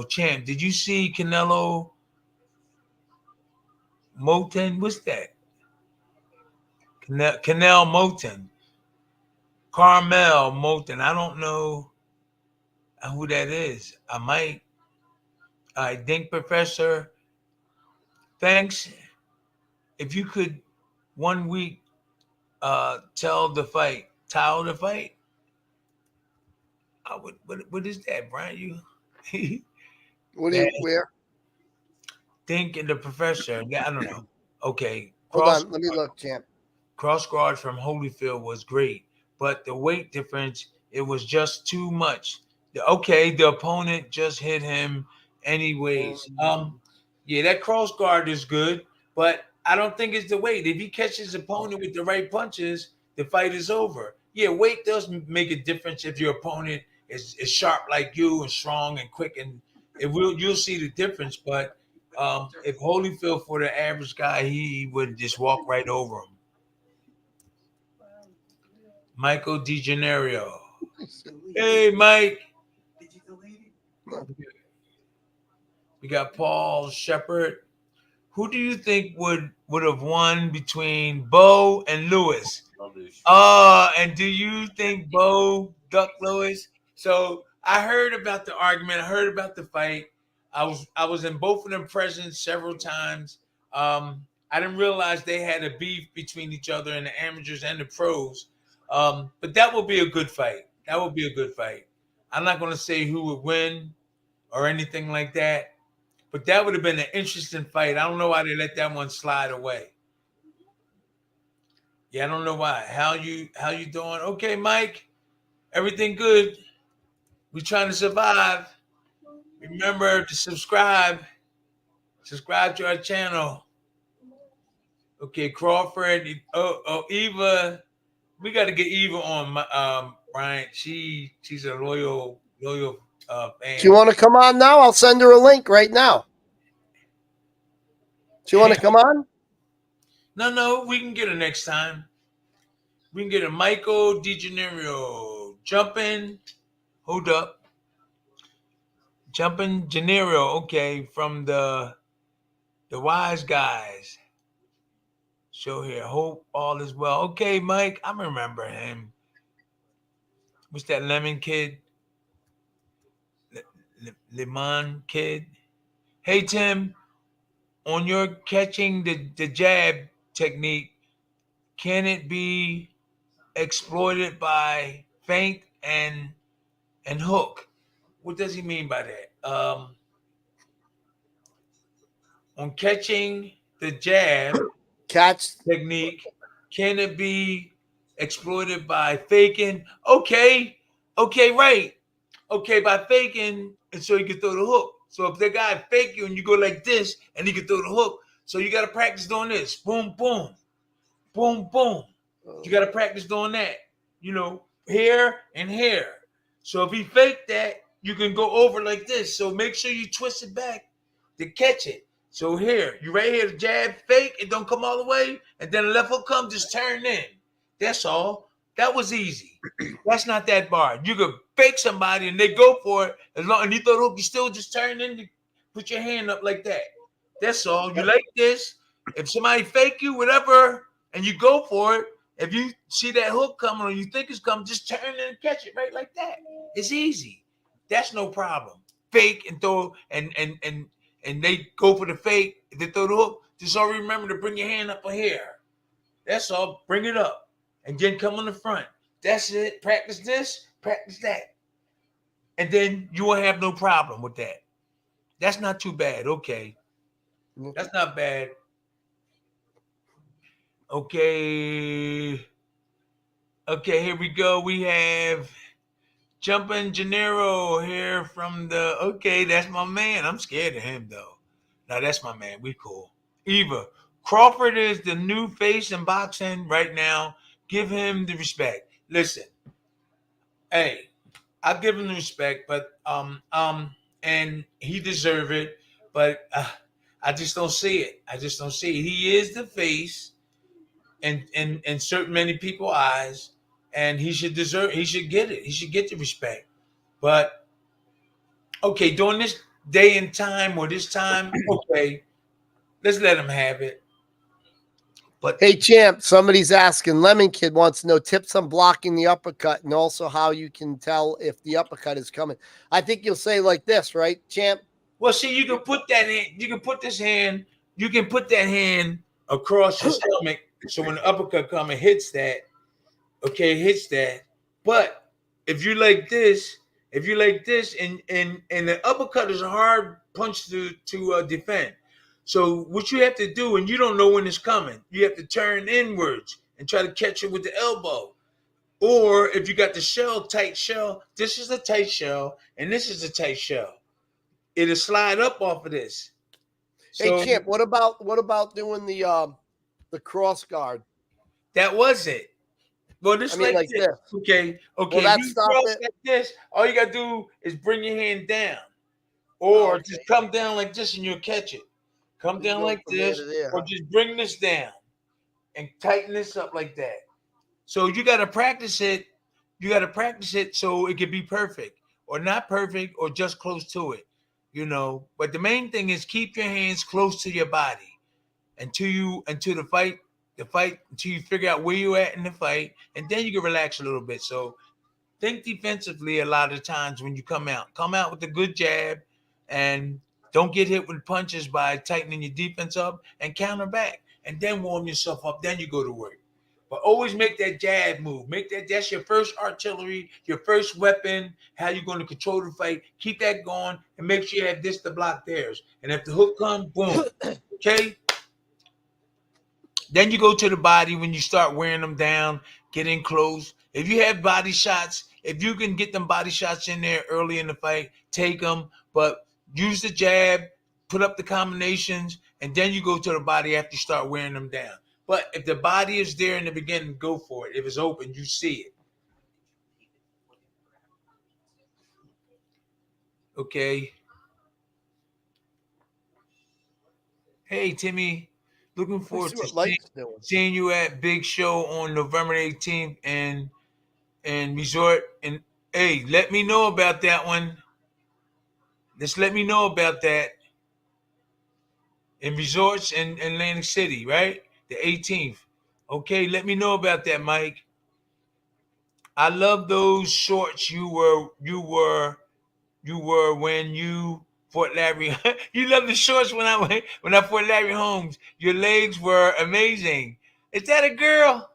champ, did you see Canelo Moten? What's that? Canelo Moten. Carmel Moten. I don't know who that is. I think, Professor, thanks. If you could 1 week tell the fight, I would. What is that, Brian? You What do you where? Think in the Professor. I don't know. Okay, Hold on, let me look, champ. Cross guard from Holyfield was great, but the weight difference, it was just too much. The opponent just hit him anyways. Yeah, that cross guard is good, but I don't think it's the weight. If he catches his opponent with the right punches, the fight is over. Yeah, weight does make a difference if your opponent is sharp like you and strong and quick, and you'll see the difference. But if Holyfield, for the average guy, he would just walk right over him. Michael DeGenario. Hey, Mike. We got Paul Shepard. Who do you think would have won between Bo and Lewis? And do you think Bo ducked Lewis? So I heard about the argument. I heard about the fight. I was in both of them present several times. I didn't realize they had a beef between each other and the amateurs and the pros. But that will be a good fight. That will be a good fight. I'm not going to say who would win or anything like that. But that would have been an interesting fight. I don't know why they let that one slide away. Yeah, I don't know why. How you doing? Okay, Mike. Everything good? We trying to survive. Remember to subscribe. Subscribe to our channel. Okay, Crawford. Eva. We got to get Eva on, Brian. She's a loyal fan. Do you want to come on now? I'll send her a link right now. Do you want to come on? No, we can get her next time. We can get a Michael DeGenario. Jumping. Hold up. Jumping Gennaro. Okay, from the Wise Guys. Show here. Hope all is well. Okay, Mike. I remember him. What's that lemon kid? Lemon kid. Hey, Tim. On your catching the jab technique, can it be exploited by feint and hook? What does he mean by that? On catching the jab technique, can it be exploited by faking? Okay, right. Okay, by faking, and so you can throw the hook. So if the guy fake you and you go like this, and he can throw the hook, so you got to practice doing this. Boom, boom, boom, boom. You got to practice doing that. Here and here. So if he faked that, you can go over like this. So make sure you twist it back to catch it. So here, you right here, the jab, fake, it don't come all the way, and then the left hook comes, just turn in. That's all. That was easy. That's not that hard. You could fake somebody and they go for it, and you throw the hook, you still just turn in, you put your hand up like that. That's all. You like this. If somebody fake you, whatever, and you go for it, if you see that hook coming or you think it's coming, just turn in and catch it right like that. It's easy. That's no problem. Fake and throw and they go for the fake. If they throw the hook, just always remember to bring your hand up here. That's all. Bring it up. And then come on the front. That's it. Practice this, practice that. And then you won't have no problem with that. That's not too bad. Okay. That's not bad. Okay, here we go. We have Jumping Gennaro here from that's my man. I'm scared of him, though. No, that's my man. We cool. Eva, Crawford is the new face in boxing right now. Give him the respect. Listen, hey, I'll give him the respect, but and he deserve it, but I just don't see it. He is the face. In certain many people's eyes, and he should get it. He should get the respect. But Okay, during this day and time or this time, okay, let's let him have it. But Hey, champ, somebody's asking. Lemon Kid wants to know tips on blocking the uppercut and also how you can tell if the uppercut is coming. I think you'll say like this, right, champ? well, see, you can put that hand, you can put this hand, you can put that hand across your stomach. So when the uppercut comes, it hits that. Okay, hits that. But if you like this, and the uppercut is a hard punch to defend. So what you have to do, and you don't know when it's coming, you have to turn inwards and try to catch it with the elbow. Or if you got the tight shell, this is a tight shell, and this is a tight shell. It'll slide up off of this. So Hey, champ, what about doing the cross guard? that was it. Well, this I mean, like this. this. Okay. Will that You stop cross it? like this. All you gotta do is bring your hand down, or Okay. just come down like this, and you'll catch it. Come You down go like from there this, to there, or huh? just bring this down and tighten this up like that. So you gotta practice it. You gotta practice it so it can be perfect, or not perfect, or just close to it. But the main thing is keep your hands close to your body until the fight until you figure out where you're at in the fight, and then you can relax a little bit. So think defensively a lot of times when you come out. Come out with a good jab, and don't get hit with punches by tightening your defense up, and counter back, and then warm yourself up. Then you go to work. But always make that jab move. That's your first artillery, your first weapon, how you're going to control the fight. Keep that going, and make sure you have this to block theirs. And if the hook comes, boom. Okay? Then you go to the body when you start wearing them down, get in close. If you have body shots, if you can get them body shots in there early in the fight, take them. But use the jab, put up the combinations, and then you go to the body after you start wearing them down. But if the body is there in the beginning, go for it. If it's open, you see it. Okay. Hey, Timmy. Looking Let me forward see to what Lyte's doing. seeing you at Big Show on November 18th and Resort. And hey, let me know about that one. Just let me know about that. In Resorts in Atlantic City, right? The 18th. Okay, let me know about that, Mike. I love those shorts you were when you fought Larry. You love the shorts when I fought Larry Holmes. Your legs were amazing. Is that a girl?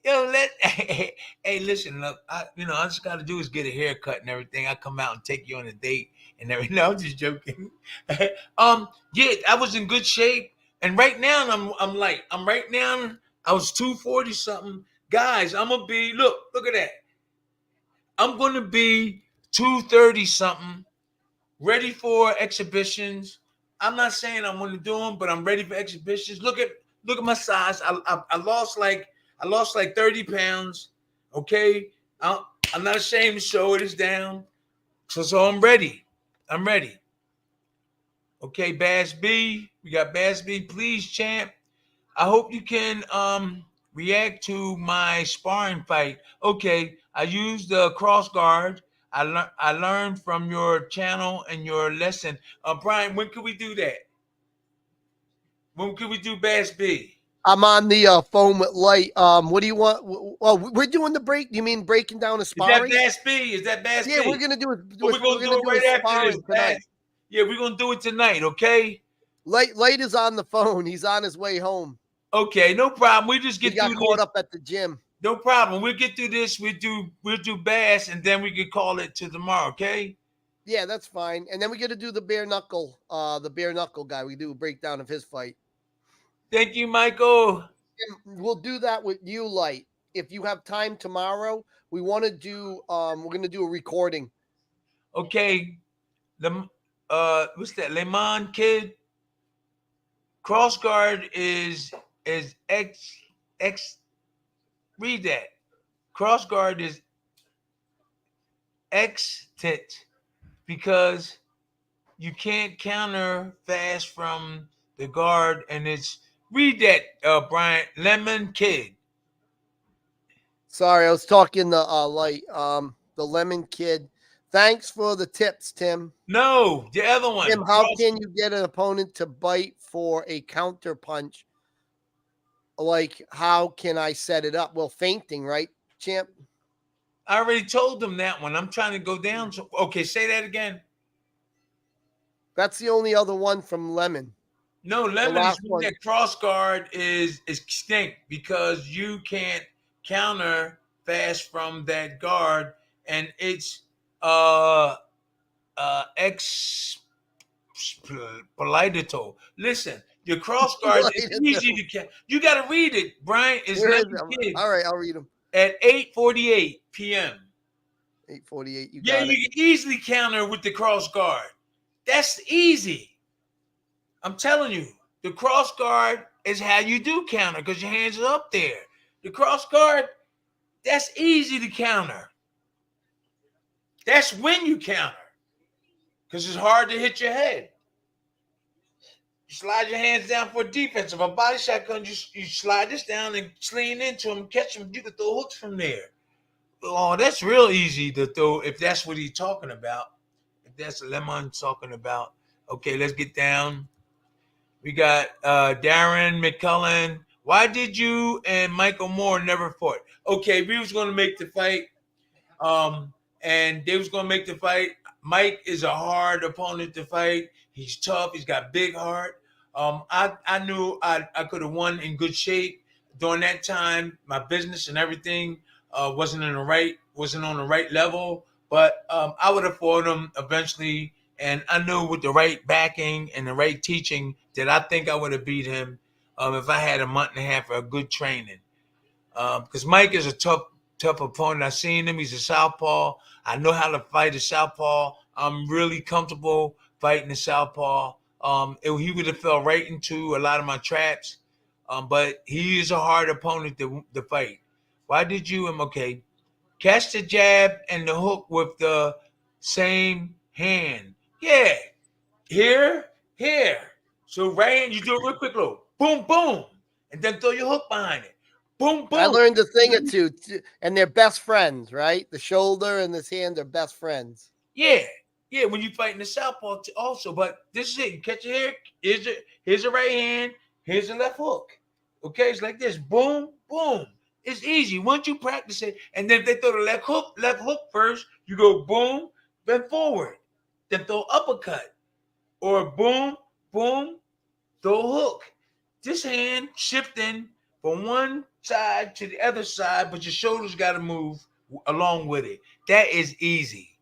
Yo, hey, listen, look, I just got to do is get a haircut and everything. I come out and take you on a date and everything. No, I'm just joking. Yeah, I was in good shape, and right now I'm light. Right now I was 240 something. Guys, I'm gonna be look at that. I'm gonna be 230 something, ready for exhibitions. I'm not saying I'm going to do them, but I'm ready for exhibitions. Look at my size. I lost like 30 pounds. Okay, I'm not ashamed to show it. It's down. So I'm ready. I'm ready. Okay, Bass B. We got Bass B. Please, champ. I hope you can react to my sparring fight. Okay, I used the cross guard. I learned from your channel and your lesson. Brian, when can we do that? When can we do Bass B? I'm on the phone with Lyte. What do you want? Well, we're doing the break. You mean breaking down a Is that sparring? Bass B? Is that Bass Yeah, B? we're gonna do it. We're gonna do it right after this, tonight. Yeah, we're gonna do it tonight. Okay. Lyte is on the phone. He's on his way home. Okay, no problem. We just He get got through caught this. up at the gym. No problem. We'll get through this. We'll do Bass, and then we can call it to tomorrow. Okay. Yeah, that's fine. And then we got to do the bare knuckle guy. We do a breakdown of his fight. Thank you, Michael. And we'll do that with you, Lyte. If you have time tomorrow, we want to do. We're gonna do a recording. Okay. What's that? Lemon Kid. Cross guard is X. Read that. Cross guard is exit because you can't counter fast from the guard, and it's read that, Brian. Lemon Kid. Sorry, I was talking to Lyte. The Lemon Kid. Thanks for the tips, Tim. No, the other one. Tim, how can you get an opponent to bite for a counter punch? Like, how can I set it up? Well, feinting, right, champ? I already told them that one. I'm trying to go down. So, okay, say that again. That's the only other one from Lemon. No, Lemon last is one. that cross guard is extinct because you can't counter fast from that guard, and it's politito. Listen, your cross guard is easy to catch. You got to read it, Brian. It's All right, I'll read them. At 8:48 p.m. 8:48. You Yeah, got you it. can easily counter with the cross guard. That's easy. I'm telling you, the cross guard is how you do counter because your hands are up there. The cross guard, that's easy to counter. That's when you counter because it's hard to hit your head. You slide your hands down for a defense. If a body shot comes, you slide this down and lean into him, catch him. You can throw hooks from there. Oh, that's real easy to throw if that's what he's talking about. If that's what Lemon's talking about. Okay, let's get down. We got Darren McCullen. Why did you and Michael Moore never fought? Okay, we was going to make the fight. And they was going to make the fight. Mike is a hard opponent to fight. He's tough. He's got big heart. I knew I could have won in good shape during that time. My business and everything wasn't on the right level. But I would have fought him eventually. And I knew with the right backing and the right teaching that I think I would have beat him if I had a month and a half of good training. Because Mike is a tough opponent. I've seen him. He's a southpaw. I know how to fight a southpaw. I'm really comfortable fighting a southpaw. He would have fell right into a lot of my traps. But he is a hard opponent to fight. Why did you? Okay. Catch the jab and the hook with the same hand. Yeah. Here. So right hand, you do it real quick, little boom, boom. And then throw your hook behind it. Boom, boom. I learned a thing or two, and they're best friends, right? The shoulder and this hand are best friends. Yeah. When you fight in the southpaw also, but this is it. You catch your hair. Here's a right hand. Here's a left hook. Okay, it's like this. Boom, boom. It's easy once you practice it. And then if they throw the left hook first, you go boom, then forward, then throw uppercut, or boom, boom, throw hook. This hand shifting from one side to the other side, but your shoulders got to move along with it. That is easy.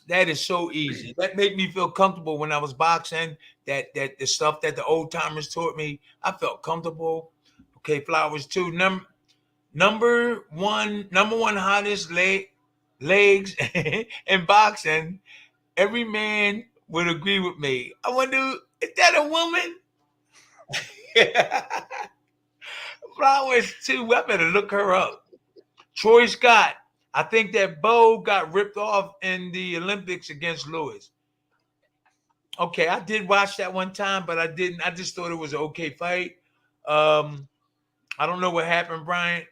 That is so easy. That made me feel comfortable when I was boxing. That the stuff that the old timers taught me, I felt comfortable. Okay, Flowers 2. Number one hottest legs in boxing. Every man would agree with me. I wonder, is that a woman? Flowers 2. I better look her up. Troy Scott. I think that Bo got ripped off in the Olympics against Lewis. Okay, I did watch that one time, but I didn't. I just thought it was an okay fight. I don't know what happened, Brian.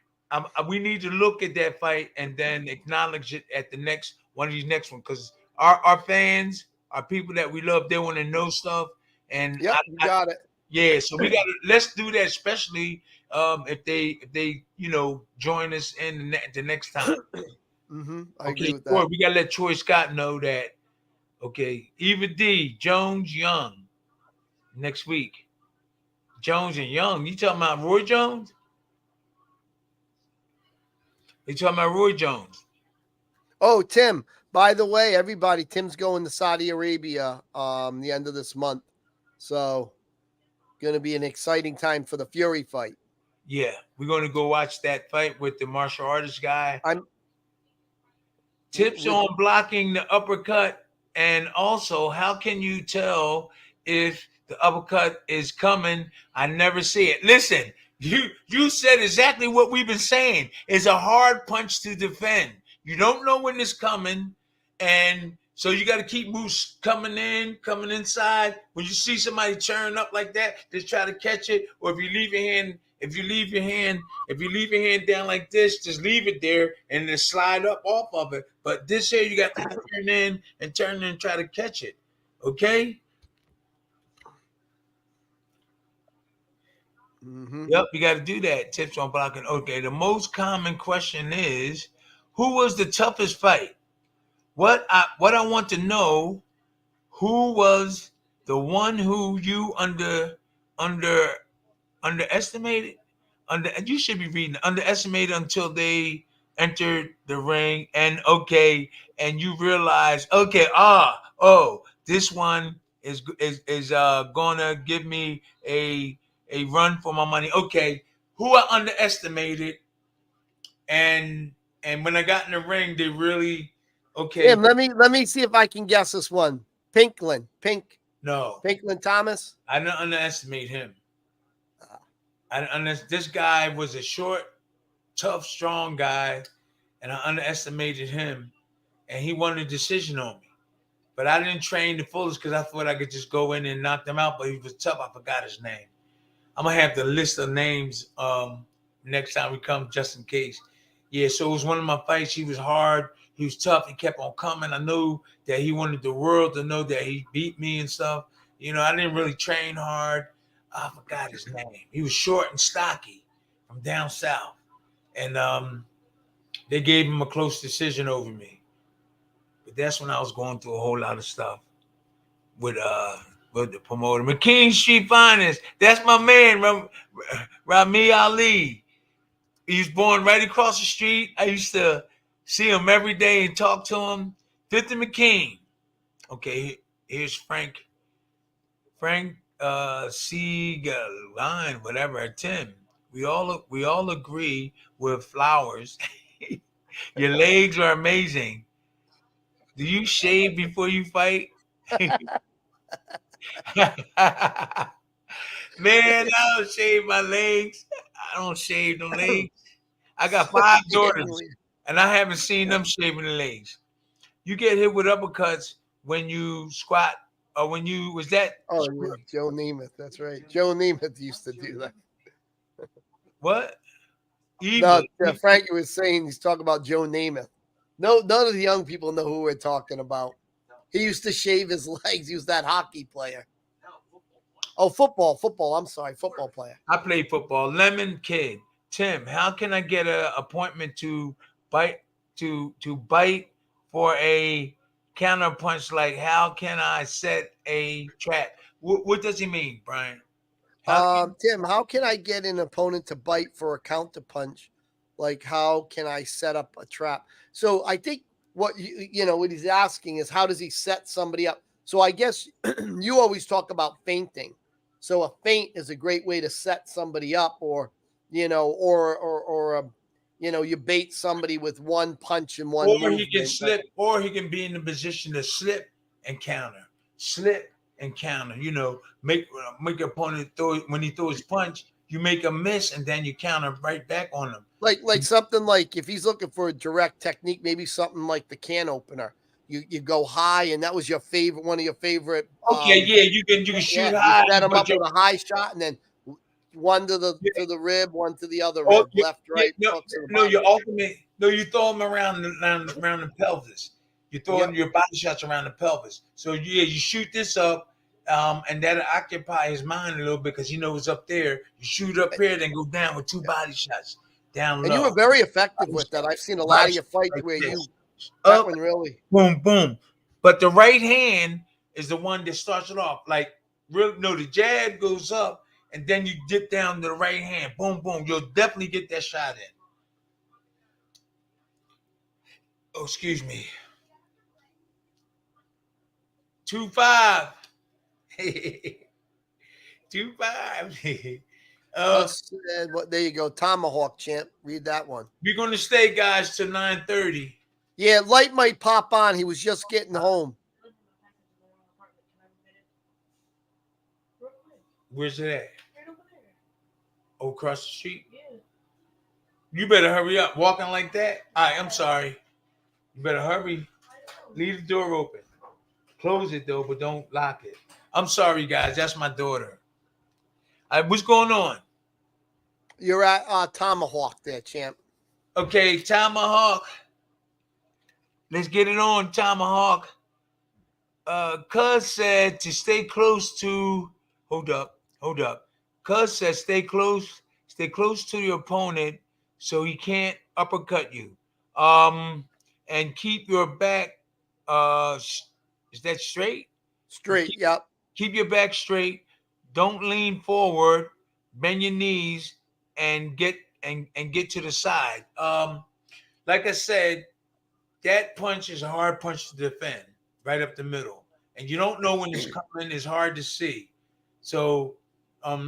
We need to look at that fight and then acknowledge it at the next one of these next ones, because our fans, our people that we love, they want to know stuff. And Yep, you got it. Yeah, so we let's do that, especially if they join us in the next time. I agree with that. We gotta let Troy Scott know that. Okay, Eva D, Jones, Young next week. Jones and Young. You talking about Roy Jones? You talking about Roy Jones? Oh, Tim. By the way, everybody, Tim's going to Saudi Arabia the end of this month. So going to be an exciting time for the Fury fight. Yeah, we're going to go watch that fight with the martial artist guy. Tips on blocking the uppercut, and also how can you tell if the uppercut is coming? I never see it. Listen, you said exactly what we've been saying. It's a hard punch to defend. You don't know when it's coming, and so you got to keep moves coming inside. When you see somebody turn up like that, just try to catch it. Or if you leave your hand If you leave your hand down like this, just leave it there and then slide up off of it. But this here, you got to turn in and try to catch it. Okay? Mm-hmm. Yep, you got to do that. Tips on blocking. Okay, the most common question is, who was the toughest fight? What I want to know, who was the one who you underestimated? You should be reading underestimated until they entered the ring, and you realize, this one is gonna give me a run for my money. Okay, who I underestimated, and when I got in the ring, they really Tim, let me see if I can guess this one. Pinklin Thomas. I didn't underestimate him. This guy was a short, tough, strong guy, and I underestimated him, and he won a decision on me. But I didn't train the fullest because I thought I could just go in and knock them out, but he was tough. I forgot his name. I'm going to have the list of names next time we come, just in case. Yeah, so it was one of my fights. He was hard. He was tough. He kept on coming. I knew that he wanted the world to know that he beat me and stuff. You know, I didn't really train hard. I forgot his name. He was short and stocky from down south. And they gave him a close decision over me. But that's when I was going through a whole lot of stuff with the promoter. McKean Street Finest. That's my man, Rami Ali. He was born right across the street. I used to see him every day and talk to him. 50 McKean. Okay, here's Frank Sealine, whatever, Tim. We all agree with Flowers. Your legs are amazing. Do you shave before you fight? Man, I don't shave my legs. I don't shave no legs. I got 5 daughters, and I haven't seen them shaving the legs. You get hit with uppercuts when you squat, or when you was that? Oh, yeah, Joe Namath. That's right. Joe Namath used to do that. What? Evil. No, Frankie was saying he's talking about Joe Namath. No, none of the young people know who we're talking about. He used to shave his legs. He was that hockey player. Oh, football. I'm sorry, football player. I play football. Lemon Kid. Tim, how can I get an appointment to bite for a counter punch? Like, how can I set a trap? What does he mean, Brian? Tim, how can I get an opponent to bite for a counter punch? Like, how can I set up a trap? So I think what what he's asking is, how does he set somebody up? So I guess you always talk about feinting. So a feint is a great way to set somebody up, or you bait somebody with one punch and one movement. He can slip, or he can be in the position to slip and counter. Make your opponent throw. When he throws his punch, you make a miss, and then you counter right back on him. Like something like, if he's looking for a direct technique, maybe something like the can opener. You go high, and that was one of your favorite. Okay, you can shoot high. You set him up with a high shot, and then one to the rib, one to the other rib, left, right. You throw them around the pelvis. You throw your body shots around the pelvis. So you shoot this up, and that'll occupy his mind a little bit because he knows up there. You shoot up here, then go down with 2 body shots down low. And you were very effective with that. I've seen a lot of your fights where you. Up, one really boom, boom. But the right hand is the one that starts it off. Like, the jab goes up, and then you dip down to the right hand. Boom, boom. You'll definitely get that shot in. Oh, excuse me. 2-5. 2-5. There you go. Tomahawk champ. Read that one. We're going to stay, guys, till 9:30. Yeah, Lyte might pop on. He was just getting home. Where's it at? Oh, across the street? Yeah. You better hurry up. Walking like that? All right, I'm sorry. You better hurry. Leave the door open. Close it, though, but don't lock it. I'm sorry, guys. That's my daughter. All right, what's going on? You're at Tomahawk there, champ. Okay, Tomahawk. Let's get it on, Tomahawk. Cuz said to stay close to. Hold up. Cuz said stay close to your opponent so he can't uppercut you. And keep your back. Is that straight? Straight. Yep. Keep your back straight. Don't lean forward. Bend your knees and get to the side. Like I said, that punch is a hard punch to defend, right up the middle, and you don't know when it's coming. It's hard to see. So,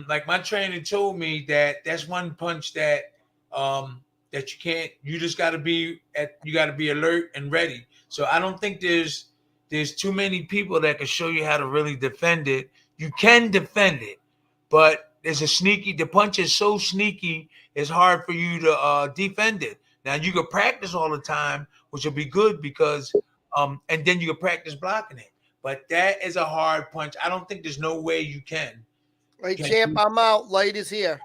like my trainer told me that's one punch that that you can't. You just got to be you got to be alert and ready. So I don't think there's too many people that can show you how to really defend it. You can defend it, but the punch is so sneaky, it's hard for you to defend it. Now you can practice all the time, which will be good because and then you can practice blocking it. But that is a hard punch. I don't think there's no way you can. Hey, champ, I'm out. Lyte is here.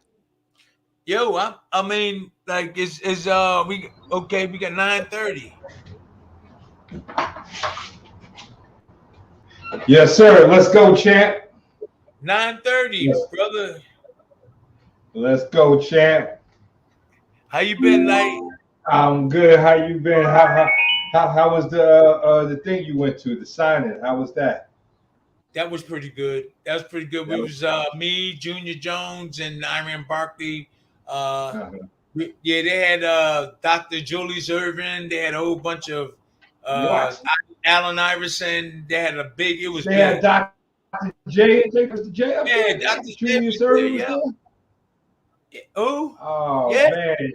Yo, I mean, like, we got 9:30. Yes, sir. Let's go, champ. 9:30, Yes. brother. Let's go, champ. How you been, Lyte? I'm good. How you been? How was the thing you went to, the signing? How was that? That was pretty good. We was me, Junior Jones, and Iron Barkley. Yeah, they had Dr. Julius Irvin. They had a whole bunch of Allen Iverson. They had it was They big. had Dr. J. Mr. J. up Yeah, there? Dr. Julius J. Irvin was Yeah. there? Oh, yeah. Man.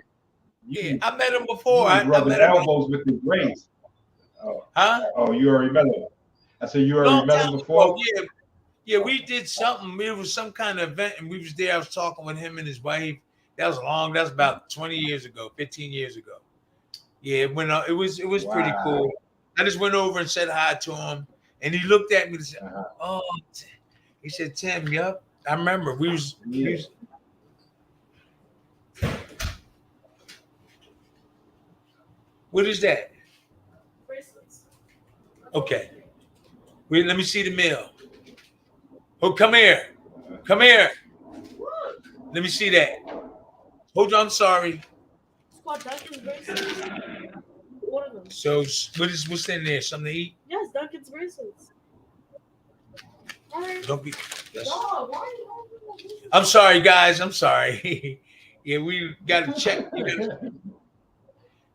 Yeah, I met him before. I rubbing met him. elbows with the greats. Huh? Oh, you already met him. I said you already met him before? Yeah, we did something. It was some kind of event, and we was there. I was talking with him and his wife. That was about 20 years ago, 15 years ago. Yeah, it was pretty cool. I just went over and said hi to him, and he looked at me and said, "Oh," he said, "Tim, yup." I remember we was What is that? Bracelets. Okay. Wait, let me see the mail. Oh, come here. Come here. Let me see that. Hold on, I'm sorry. It's called Duncan's bracelets. One of them. So what's in there? Something to eat? Yes, Duncan's bracelets. Don't be. Yes. No, why you I'm sorry, guys. I'm sorry. Yeah, we got to check.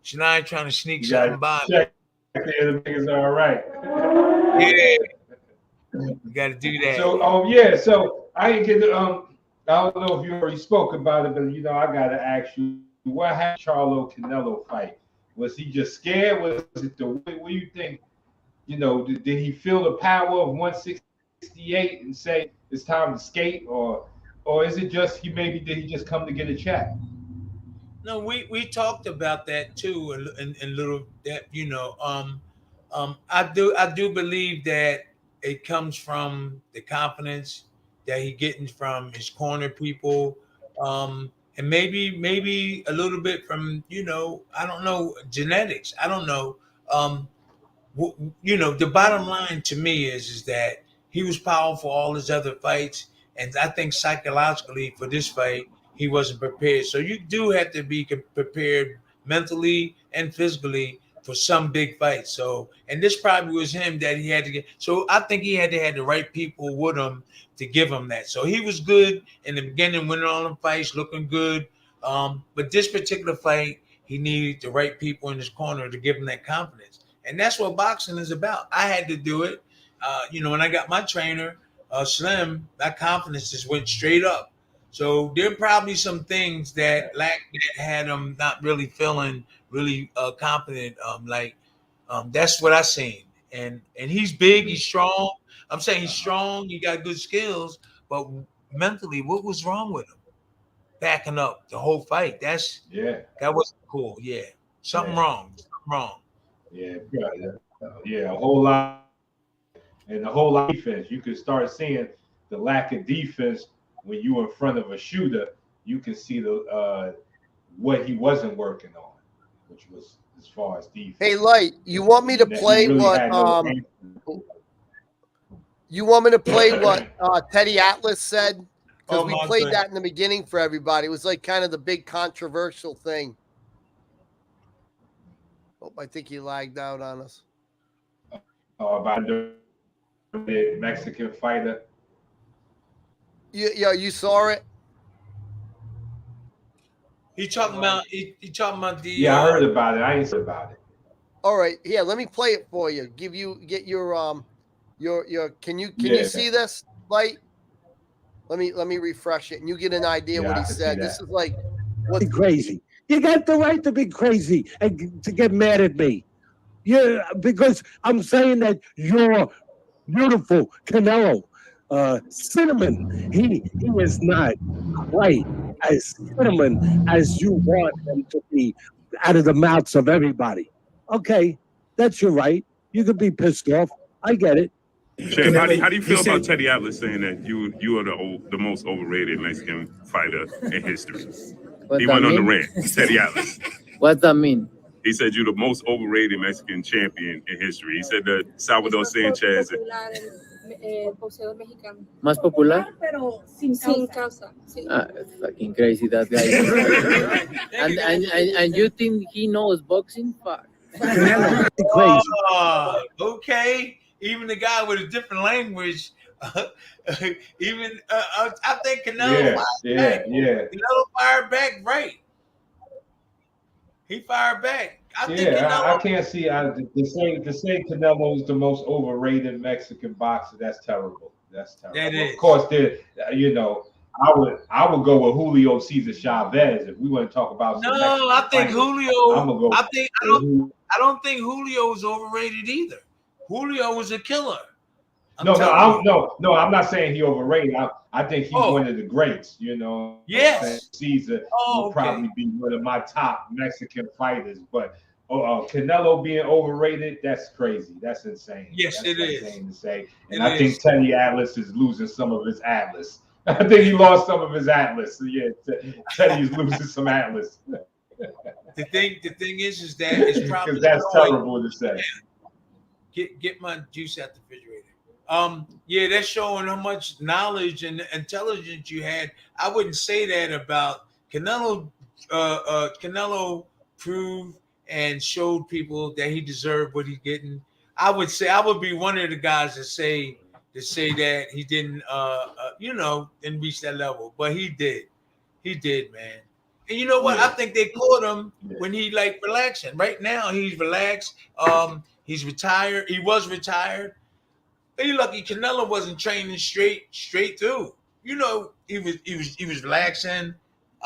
Shania trying to sneak something by. Check the niggas are all right. Yeah. You got to do that. So, so I didn't get I don't know if you already spoke about it, but I gotta ask you, what happened to Charlo Canelo fight? Was he just scared? Was it what do you think? Did he feel the power of 168 and say it's time to skate, or is it just did he just come to get a check? No, we talked about that too, and little that I do believe that it comes from the confidence that he getting from his corner people, and maybe a little bit from I don't know, genetics. I don't know. The bottom line to me is that he was powerful all his other fights, and I think psychologically for this fight he wasn't prepared. So you do have to be prepared mentally and physically for some big fights. So, and this probably was him that he had to get. So I think he had to have the right people with him to give him that. So he was good in the beginning, winning all the fights, looking good. But this particular fight, he needed the right people in his corner to give him that confidence. And that's what boxing is about. I had to do it. When I got my trainer, Slim, that confidence just went straight up. So there are probably some things that had him not really feeling really confident. That's what I seen. And he's big, he's strong. I'm saying he's strong, he got good skills, but mentally, what was wrong with him? Backing up the whole fight. That wasn't cool. Yeah. Something wrong. Yeah, a whole lot. And the whole lot of defense. You could start seeing the lack of defense when you in front of a shooter you can see the what he wasn't working on, which was as far as defense. Hey, Lyte, you want me to play what you want me to play what Teddy Atlas said? Because we played that in the beginning for everybody. It was like kind of the big controversial thing. Oh, I think he lagged out on us. About the Mexican fighter. Yeah, you saw it. He talking about the. Yeah, I heard about it. I ain't heard about it. All right, yeah. Let me play it for you. Get your Can you see this, Lyte? Let me refresh it, and you get an idea what he said. This is like what's crazy. You got the right to be crazy and to get mad at me. Yeah, because I'm saying that you're beautiful, Canelo. Cinnamon, he is not quite as cinnamon as you want him to be out of the mouths of everybody. Okay, that's your right. You could be pissed off. I get it. Chef, how do you feel about Teddy Atlas saying that you are the most overrated Mexican fighter in history? He went on the rant. Teddy Atlas. What's that mean? He said you're the most overrated Mexican champion in history. He said that Salvador Sanchez. Más popular? Pero sin causa. It's fucking crazy, that guy. and you think he knows boxing? Fuck. Okay. Even the guy with a different language, I think Canelo Canelo fired back right. He fired back. I can't see to say Canelo is the most overrated Mexican boxer. That's terrible. That's terrible. That is. Of course, I would go with Julio Cesar Chavez if we want to talk about. No, I think Julio. I'm gonna go. I don't think Julio is overrated either. Julio was a killer. I'm not saying he overrated. I think he's one of the greats. Yes, Caesar will probably be one of my top Mexican fighters. But Canelo being overrated, that's crazy. That's insane. Yes, that's insane to say. And I think Teddy Atlas is losing some of his Atlas. I think he lost some of his Atlas. So yeah, Teddy's losing some Atlas. The thing is that it's probably that's terrible to say. Get my juice out the refrigerator. Yeah, that's showing how much knowledge and intelligence you had. I wouldn't say that about Canelo. Canelo proved and showed people that he deserved what he's getting. I would say I would be one of the guys to say that he didn't didn't reach that level, but he did. He did, man. And you know what? I think they caught him when he relaxing. Right now he's relaxed. He's retired. He was retired. He lucky Canelo wasn't training straight through. He was relaxing.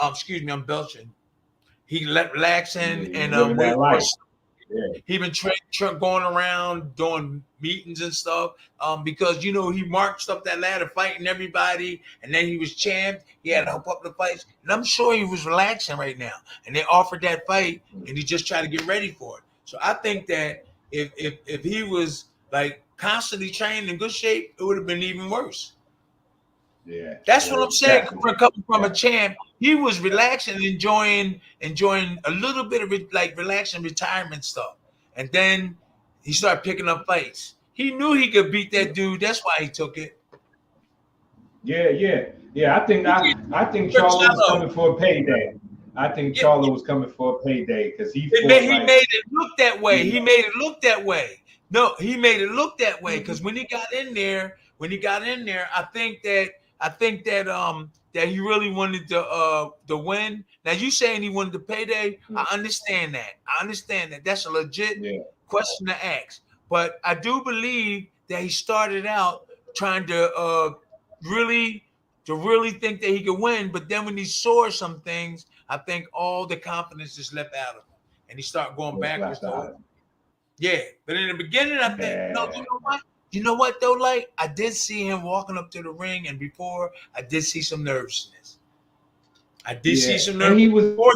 Excuse me, I'm belching. He relaxing and he been going around doing meetings and stuff. Because he marched up that ladder fighting everybody, and then he was champ. He had to help up the fights, and I'm sure he was relaxing right now. And they offered that fight, and he just tried to get ready for it. So I think that if he was constantly trained in good shape, it would have been even worse. Yeah, that's what I'm saying. Coming from a champ, he was relaxing, enjoying a little bit of relaxing retirement stuff, and then he started picking up fights. He knew he could beat that dude. That's why he took it. Yeah. I think Charlo was coming for a payday. I think Charlo was coming for a payday because he made it look that way. He made it look that way. No, he made it look that way because when he got in there, I think that he really wanted to win. Now you saying he wanted the payday? I understand that. That's a legit question to ask. But I do believe that he started out trying to really think that he could win. But then when he saw some things, I think all the confidence just left out of him, and he started going backwards. Yeah, but in the beginning, I think no. You know what though? I did see him walking up to the ring, and before I did see some nervousness. See some nervousness.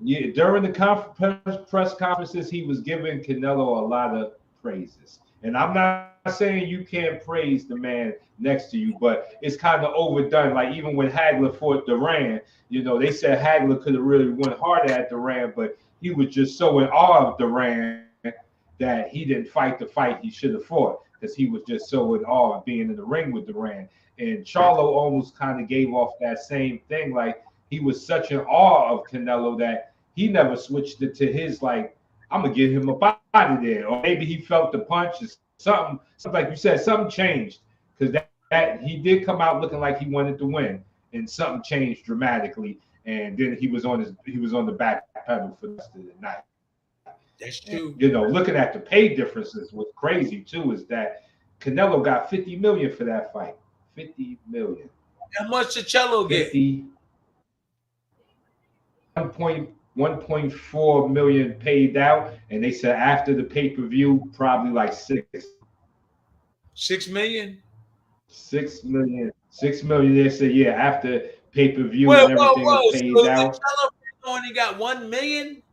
During the press conferences, he was giving Canelo a lot of praises, and I'm not saying you can't praise the man next to you, but it's kind of overdone. Like even when Hagler fought Duran, you know, they said Hagler could have really went harder at Duran, but he was just so in awe of Duran that he didn't fight the fight he should have fought because he was just so in awe of being in the ring with Duran. And Charlo almost kind of gave off that same thing. Like he was such in awe of Canelo that he never switched it to his, like, I'm going to get him up out of there. Or maybe he felt the punch or something like you said, something changed because that he did come out looking like he wanted to win, and something changed dramatically. And then he was on the back pedal for the rest of the night. That's true. You know, looking at the pay differences, what's crazy too is that Canelo got $50 million for that fight. $50 million. How much did Cello get? 1.4 million paid out, and they said after the pay-per-view, probably like 6 million. 6 million. 6 million. They said, yeah, after pay-per-view and everything is paid so out. Cello only got 1 million.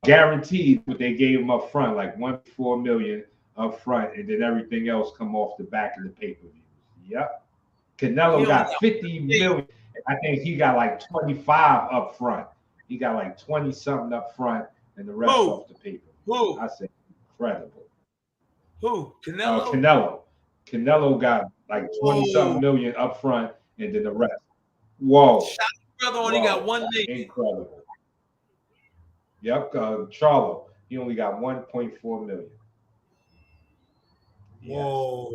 Guaranteed what they gave him up front, like 1.4 million up front, and then everything else come off the back of the pay-per-view. Yep. Canelo got 50 million. I think he got like 25 up front. He got like 20 something up front, and the rest off the pay-per-view. I say incredible. Who? Canelo? Canelo got like 20 something million up front, and then the rest. Whoa. Brother only got 1 million. Incredible. Yep, Charlo, he only got 1.4 million. Whoa.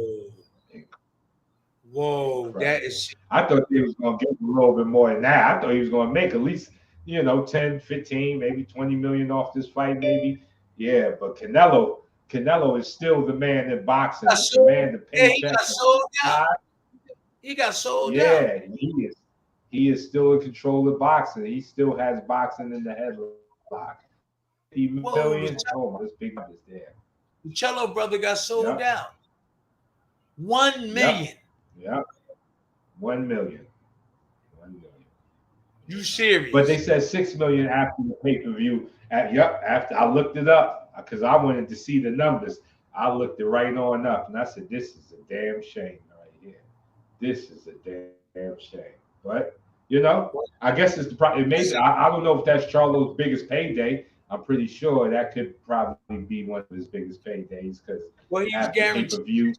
Whoa, incredible. That is. I thought he was going to get a little bit more than that. I thought he was going to make at least, 10, 15, maybe 20 million off this fight, maybe. Yeah, but Canelo is still the man in boxing. The man to pay. He got sold out. He got sold out. Yeah, he is still in control of boxing. He still has boxing in the headlock. 50 million. Oh, this big is there. The Cello brother got sold out. 1 million. Yep. 1 million. 1 million. You serious? But they said 6 million after the pay-per-view. After I looked it up because I wanted to see the numbers. I looked it right on up and I said, this is a damn shame right here. This is a damn shame. But I guess it's the problem. I don't know if that's Charlo's biggest payday. I'm pretty sure that could probably be one of his biggest paydays because he was guaranteed. Pay-per-view.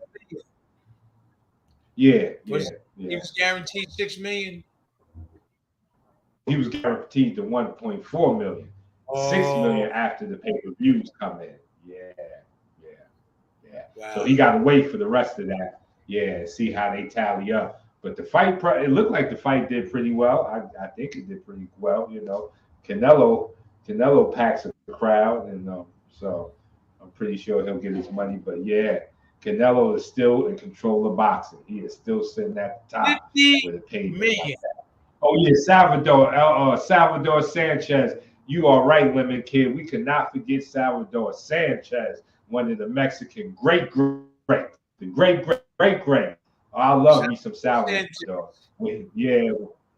Yeah. He was guaranteed 6 million. He was guaranteed the 1.4 million. 6 million after the pay-per-views come in. Yeah. Wow. So he got to wait for the rest of that. Yeah, see how they tally up. But the fight, it looked like the fight did pretty well. I think it did pretty well. Canelo packs a crowd, and so I'm pretty sure he'll get his money. But yeah, Canelo is still in control of boxing. He is still sitting at the top with a payment. Oh yeah, Salvador Sanchez. You are right, Lemon Kid. We cannot forget Salvador Sanchez, one of the Mexican great. I love me some Salvador.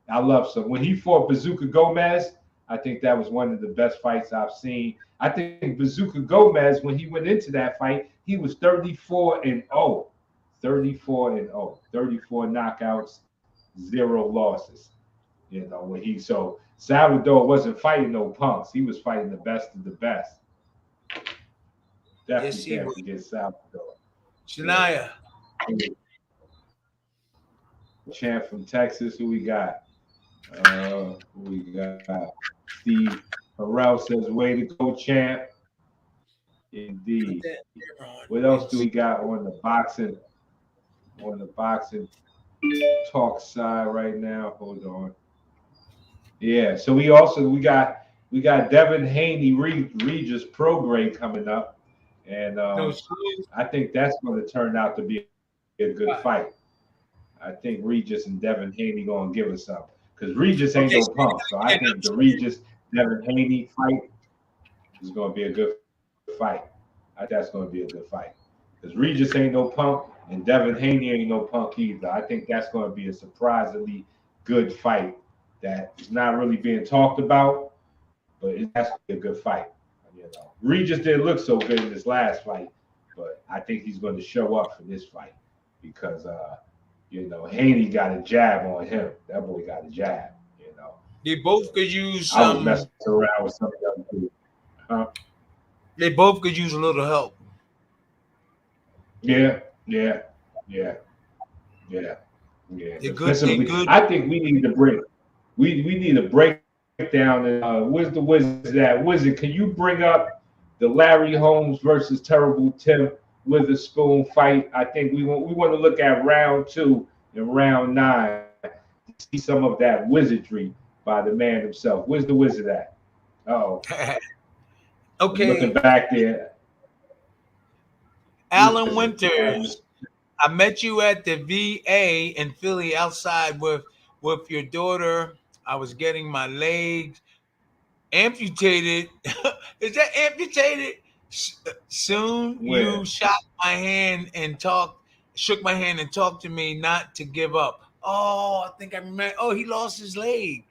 I love some. When he fought Bazooka Gomez, I think that was one of the best fights I've seen. I think Bazooka Gomez, when he went into that fight, he was 34-0. 34-0. 34 knockouts, 0 losses. So Salvador wasn't fighting no punks. He was fighting the best of the best. Definitely can't forget Salvador. Shania. Champ from Texas, who we got? Steve Harrell says, way to go, champ. Indeed. What else do we got on the boxing talk side right now? Hold on. Yeah, so we got Devin Haney Regis pro grade coming up. And I think that's going to turn out to be a good fight. I think Regis and Devin Haney going to give us something. Because Regis ain't no punk. So I think the Regis-Devin Haney fight is going to be a good fight. That's going to be a good fight. Because Regis ain't no punk and Devin Haney ain't no punk either. I think that's going to be a surprisingly good fight that is not really being talked about, but it has to be a good fight. Regis didn't look so good in his last fight, but I think he's going to show up for this fight because Haney got a jab on him. That boy got a jab. They both could use I was messing around with some of the other dudes. Huh? They both could use a little help. Yeah. They're good. I think we need to break. We need to break down. And where's the Wizard at? Wizard, can you bring up the Larry Holmes versus Terrible Tim Witherspoon fight? I think we want to look at round 2 and round 9 to see some of that wizardry by the man himself. Where's the Wizard at? Oh, okay. Looking back there, Alan Winters. I met you at the VA in Philly outside with your daughter. I was getting my legs amputated. Is that amputated? Soon you shook my hand and talked to me not to give up. Oh, I think I remember. Oh, he lost his leg.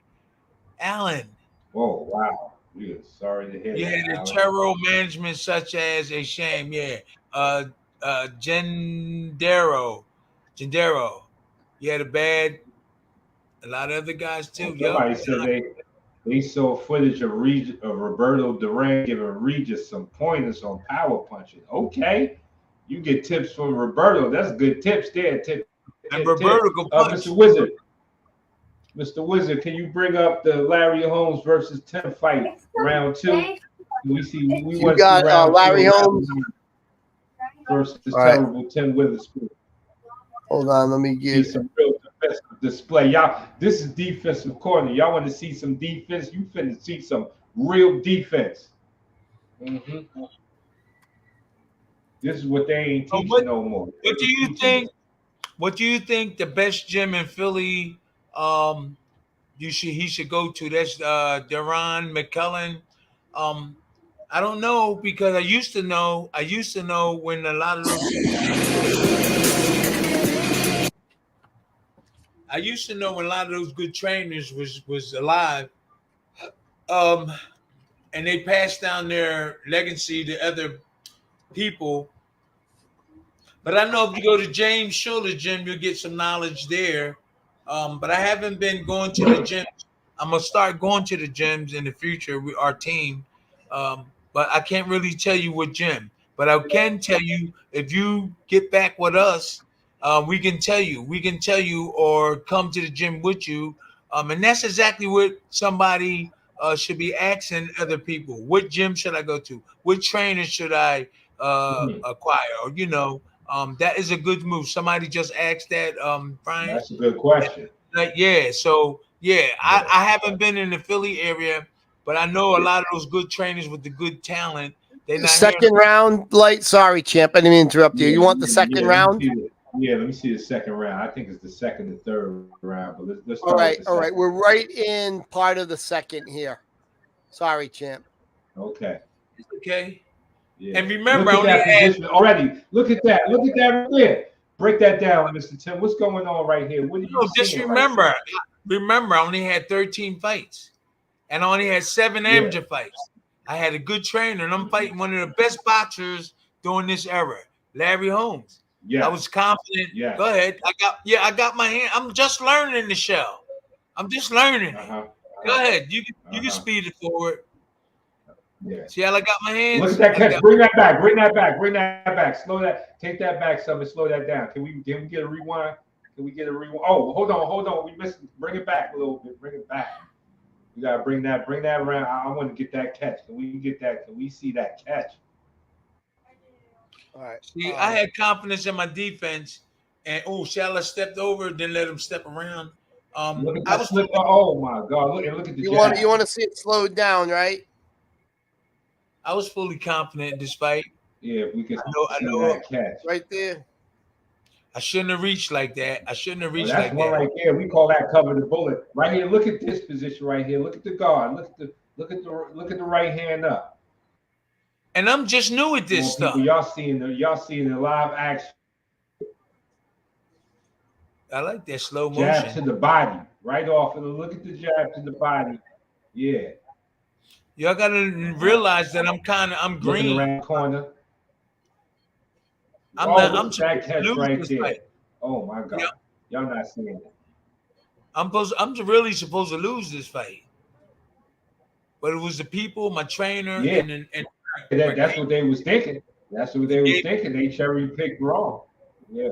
Alan. Oh, wow. We are sorry to hear that. Yeah, the terrible management such as a shame. Yeah. Gendero. He had a lot of other guys too. Somebody said they saw footage of Roberto Duran giving Regis some pointers on power punching. Okay. You get tips from Roberto. That's good tips there. And Roberto go punch. Mr. Wizard, can you bring up the Larry Holmes versus Tim fight round 2? You got Larry Holmes versus Terrible Tim Witherspoon. Hold on, let me get some real defensive display. Y'all, this is defensive corner. Y'all want to see some defense? You finna see some real defense. Mm-hmm. This is what they ain't teaching no more. What do you think? What do you think the best gym in Philly? He should go to. That's Deron McKellen. I don't know because I used to know when a lot of those. I used to know when a lot of those good trainers was alive, and they passed down their legacy to other people. But I know if you go to James Schuler's gym, you'll get some knowledge there. But I haven't been going to the gym. I'm gonna start going to the gyms in the future with our team. But I can't really tell you what gym. But I can tell you if you get back with us, we can tell you or come to the gym with you. And that's exactly what somebody should be asking other people. What gym should I go to? What trainer should I acquire? Or, that is a good move. Somebody just asked that, Brian. That's a good question. I haven't been in the Philly area, but I know a lot of those good trainers with the good talent. They're not second round, Lyte. Sorry, champ. I didn't mean to interrupt you. You want the second round? Let me see the second round. I think it's the second and third round. But let's all right. We're right in part of the second here. Sorry, champ. Okay. Okay. Yeah. And remember, look at that already. Look at that right there. Break that down, Mr. Tim. What's going on right here? What do you just remember? Right? Remember, I only had 13 fights, and I only had 7 amateur fights. I had a good trainer, and I'm fighting one of the best boxers during this era, Larry Holmes. Yeah, I was confident. Yeah, go ahead. I got my hand. I'm just learning the show. I'm just learning. Go ahead. You can speed it forward. Yeah. See how I got my hands? Look at that catch. Bring that back. Slow that. Take that back some and slow that down. Can we get a rewind? Oh, hold on. We missed. Bring it back a little bit. Bring it back. You gotta bring that around. I want to get that catch. Can we get that? Can we see that catch? All right. See, I had confidence in my defense, and Shala stepped over, then let him step around. Look at that slip. Oh my God! Look at the. You want to see it slowed down, right? I was fully confident in this fight. Yeah, if we can. I know that catch right there. I shouldn't have reached like that. That's one right there. We call that cover the bullet. Right here. Look at this position right here. Look at the guard. Look at the right hand up. And I'm just new at this stuff. Y'all seeing the live action. I like that slow motion. Jab to the body, right off. And look at the jab to the body. Yeah. Y'all gotta realize that I'm green. Around corner. I'm that catch supposed to lose right this there. fight. Oh my God. Yeah. Y'all not seeing it. I'm really supposed to lose this fight. But it was the people, my trainer, Yeah. and That's what they was thinking. That's what they was thinking. They cherry picked wrong. Yeah.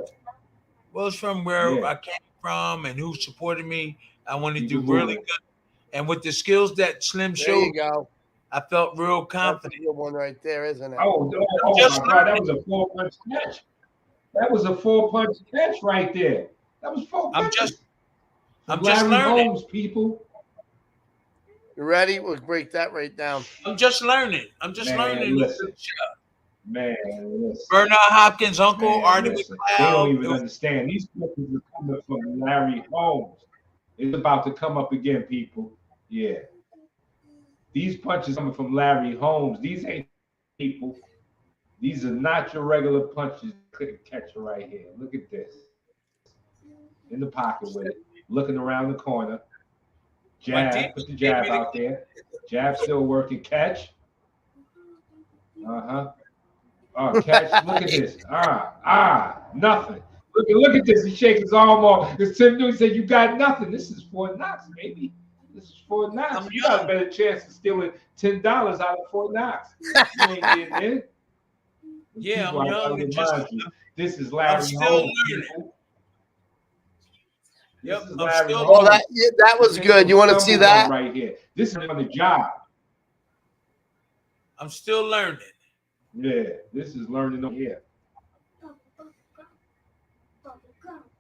Well, it's from where I came from and who supported me. I wanted to do really good. And with the skills that Slim There showed, you go. I felt real That's confident. a good one right there, isn't it? Oh my God, that was a 4-punch catch. That was a 4-punch catch right there. That was 4 punches. I'm just learning. Holmes, people. You ready? We'll break that right down. I'm just learning. I'm just learning. Listen. Man, listen. Bernard Hopkins' uncle, Artie listen. McLeod. They don't even understand. These punches are coming from Larry Holmes. It's about to come up again, people. Yeah. These punches coming from Larry Holmes. These ain't people. These are not your regular punches. Couldn't catch it right here. Look at this. In the pocket with it. Looking around the corner. Jab. Put the jab out there. Jab still working. Catch. Oh, catch. Look at this. Nothing. Look at this. He shakes his arm off. Because Tim Newton said, you got nothing. This is Fort Knox, baby. This is Fort Knox. You got a better chance of stealing $10 out of Fort Knox. You ain't getting in. Yeah, I'm young. This is Larry I'm still Holmes. learning. Yep, that was good. You want to see that? Right here. This is on the job. I'm still learning. Yeah, this is learning over here.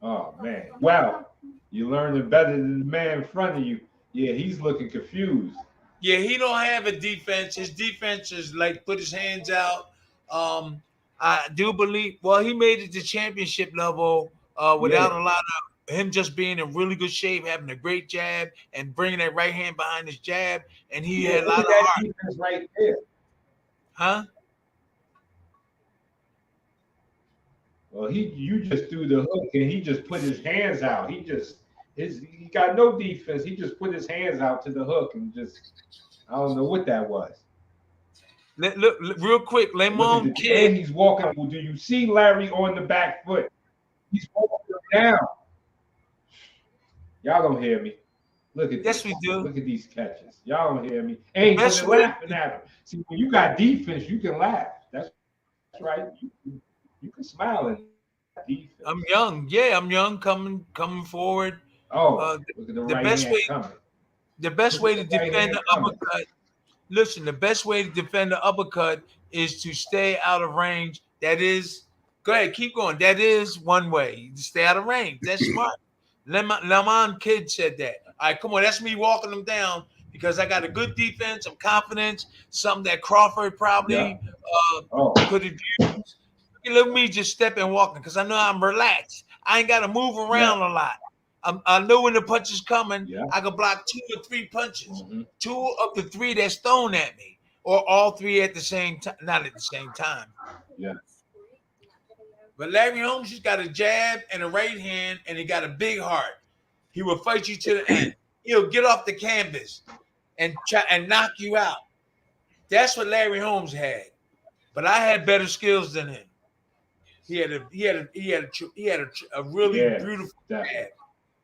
Oh, man. Well, you're learning better than the man in front of you. Yeah, he's looking confused. Yeah, he don't have a defense. His defense is like put his hands out. I do believe, he made it to championship level without a lot of him just being in really good shape, having a great jab and bringing that right hand behind his jab. And he had a lot of heart. Defense right there. Huh? Well, you just threw the hook and he just put his hands out. He got no defense. He just put his hands out to the hook and just, I don't know what that was. Look real quick, Lemon Kid. And he's walking. Well, do you see Larry on the back foot? He's walking down. Y'all don't hear me. Look at this. Yes, we do. Look at these catches. Y'all don't hear me. And he's laughing at him. See, when you got defense, you can laugh. That's right. You can smile at defense. I'm young. Yeah, I'm young. Coming forward. Look at the right best hand way. coming. The best way to defend the uppercut. Listen, the best way to defend the uppercut is to stay out of range. That is, go ahead, keep going. That is one way. You stay out of range. That's smart. Lemon Kid said that. All right, come on. That's me walking them down because I got a good defense. I'm confident. Something that Crawford probably could have used. Look at me just stepping walking because I know I'm relaxed. I ain't got to move around a lot. I know when the punch is coming. Yeah. I can block 2 or 3 punches. Mm-hmm. 2 of the 3 that's thrown at me, or all 3 at the same time. Not at the same time. Yeah. But Larry Holmes has got a jab and a right hand, and he got a big heart. He will fight you to the end. He'll get off the canvas and try and knock you out. That's what Larry Holmes had. But I had better skills than him. He had a really beautiful jab.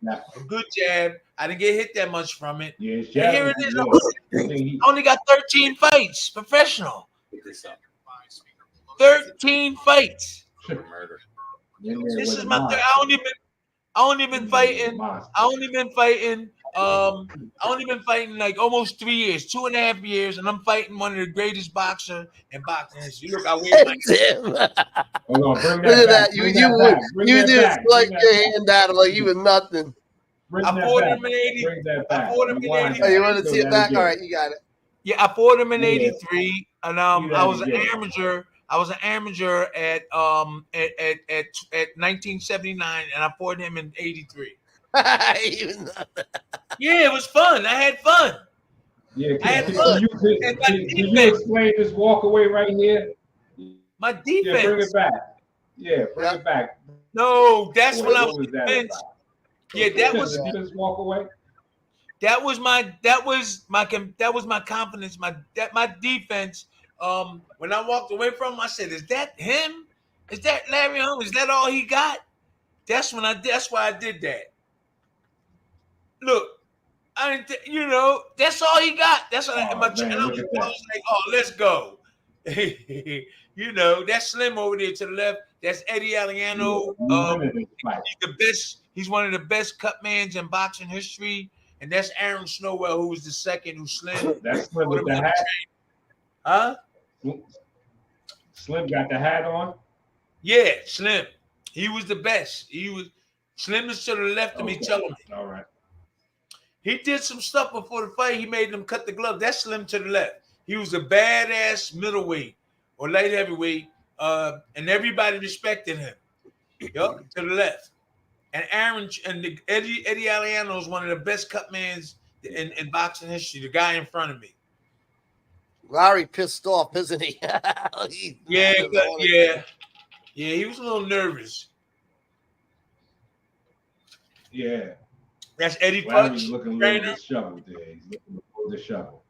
Yeah. A good jab. I didn't get hit that much from it. Yeah, and here it is. I only got 13 fights, professional. 13 fights. This is my third. I only been fighting like almost 3 years, 2.5 years, and I'm fighting one of the greatest boxers in boxing history. Look, I wear Hold on, look at that. You just like your hand out like you was nothing. I fought him in 83. Oh, you want to see it back? All right, you got it. Yeah, I fought him in 83, and I was an amateur. I was an amateur at 1979, and I fought him in 83. Yeah, it was fun. I had fun. Yeah, can you explain this walk away right here? My defense. Yeah, bring it back. Yeah, bring it back. No, that's when I was defense. Yeah, that was defense walk away. That was my confidence. My defense. When I walked away from him, I said, "Is that him?" Is that Larry Holmes? Is that all he got? That's why I did that. Look, I didn't that's all he got. That's what I was like, oh, let's go. That's Slim over there to the left. That's Eddie Aliano. He's the best. He's one of the best cutmans in boxing history. And that's Aaron Snowell, who was the second, who Slim. That's Slim with the hat. Huh? Slim got the hat on? Yeah, Slim. He was the best. Slim is to the left of me, telling me. All right. He did some stuff before the fight. He made them cut the glove. That's Slim to the left. He was a badass middleweight or light heavyweight, and everybody respected him. Yup, to the left. And Eddie Aliano is one of the best cutmans in boxing history. The guy in front of me. Larry pissed off, isn't he? Yeah. He was a little nervous. Yeah. That's Eddie Larry's Putch. looking a little disheveled there. He's looking for the shovel.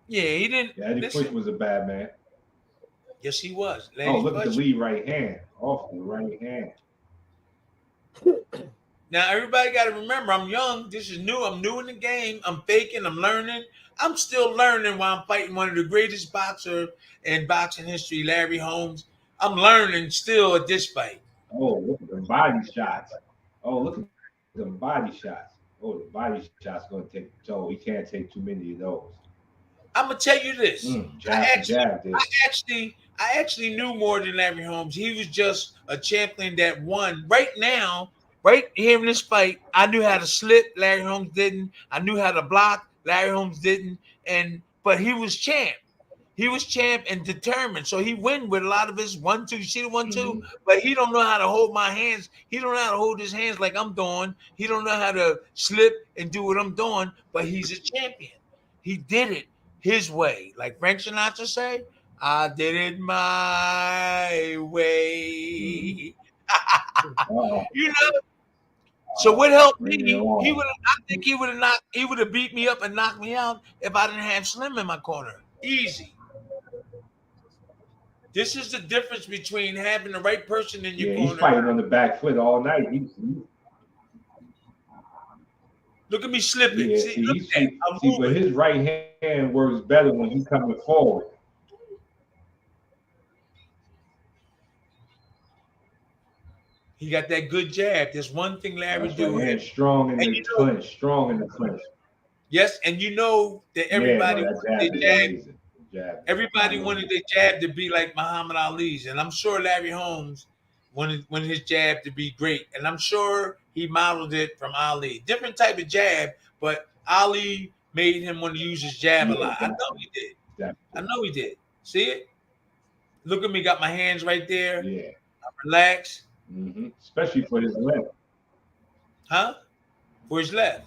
Yeah, he didn't. Yeah, Eddie Putch was a bad man. Yes, he was. Look at the lead right hand. Off the right hand. Now, everybody got to remember, I'm young. This is new. I'm new in the game. I'm faking. I'm learning. I'm still learning while I'm fighting one of the greatest boxers in boxing history, Larry Holmes. I'm learning still at this fight. Oh, look at the body shots. Oh, look at the body shots. Oh, the body shot's going to take a toll. He can't take too many of those. I'm going to tell you this. I actually knew more than Larry Holmes. He was just a champion that won. Right now, right here in this fight, I knew how to slip. Larry Holmes didn't. I knew how to block. Larry Holmes didn't. But he was champ. He was champ and determined. So he win with a lot of his 1-2. You see the 1-2? But he don't know how to hold my hands. He don't know how to hold his hands like I'm doing. He don't know how to slip and do what I'm doing. But he's a champion. He did it his way. Like Frank Sinatra say, I did it my way. So what helped me? I think he would have beat me up and knocked me out if I didn't have Slim in my corner. Easy. This is the difference between having the right person in your corner. He's fighting on the back foot all night. Look at me slipping. But his right hand works better when he's coming forward. He got that good jab. There's one thing Larry do. Strong in the clinch. Strong in the clinch. Yes, and you know that everybody wanted their jab. Everybody wanted their jab to be like Muhammad Ali's, and I'm sure Larry Holmes wanted his jab to be great, and I'm sure he modeled it from Ali. Different type of jab, but Ali made him want to use his jab a lot. I know he did. I know he did. See it? Look at me, got my hands right there. Yeah. I relax. Mm-hmm. Especially for his left. Huh? For his left.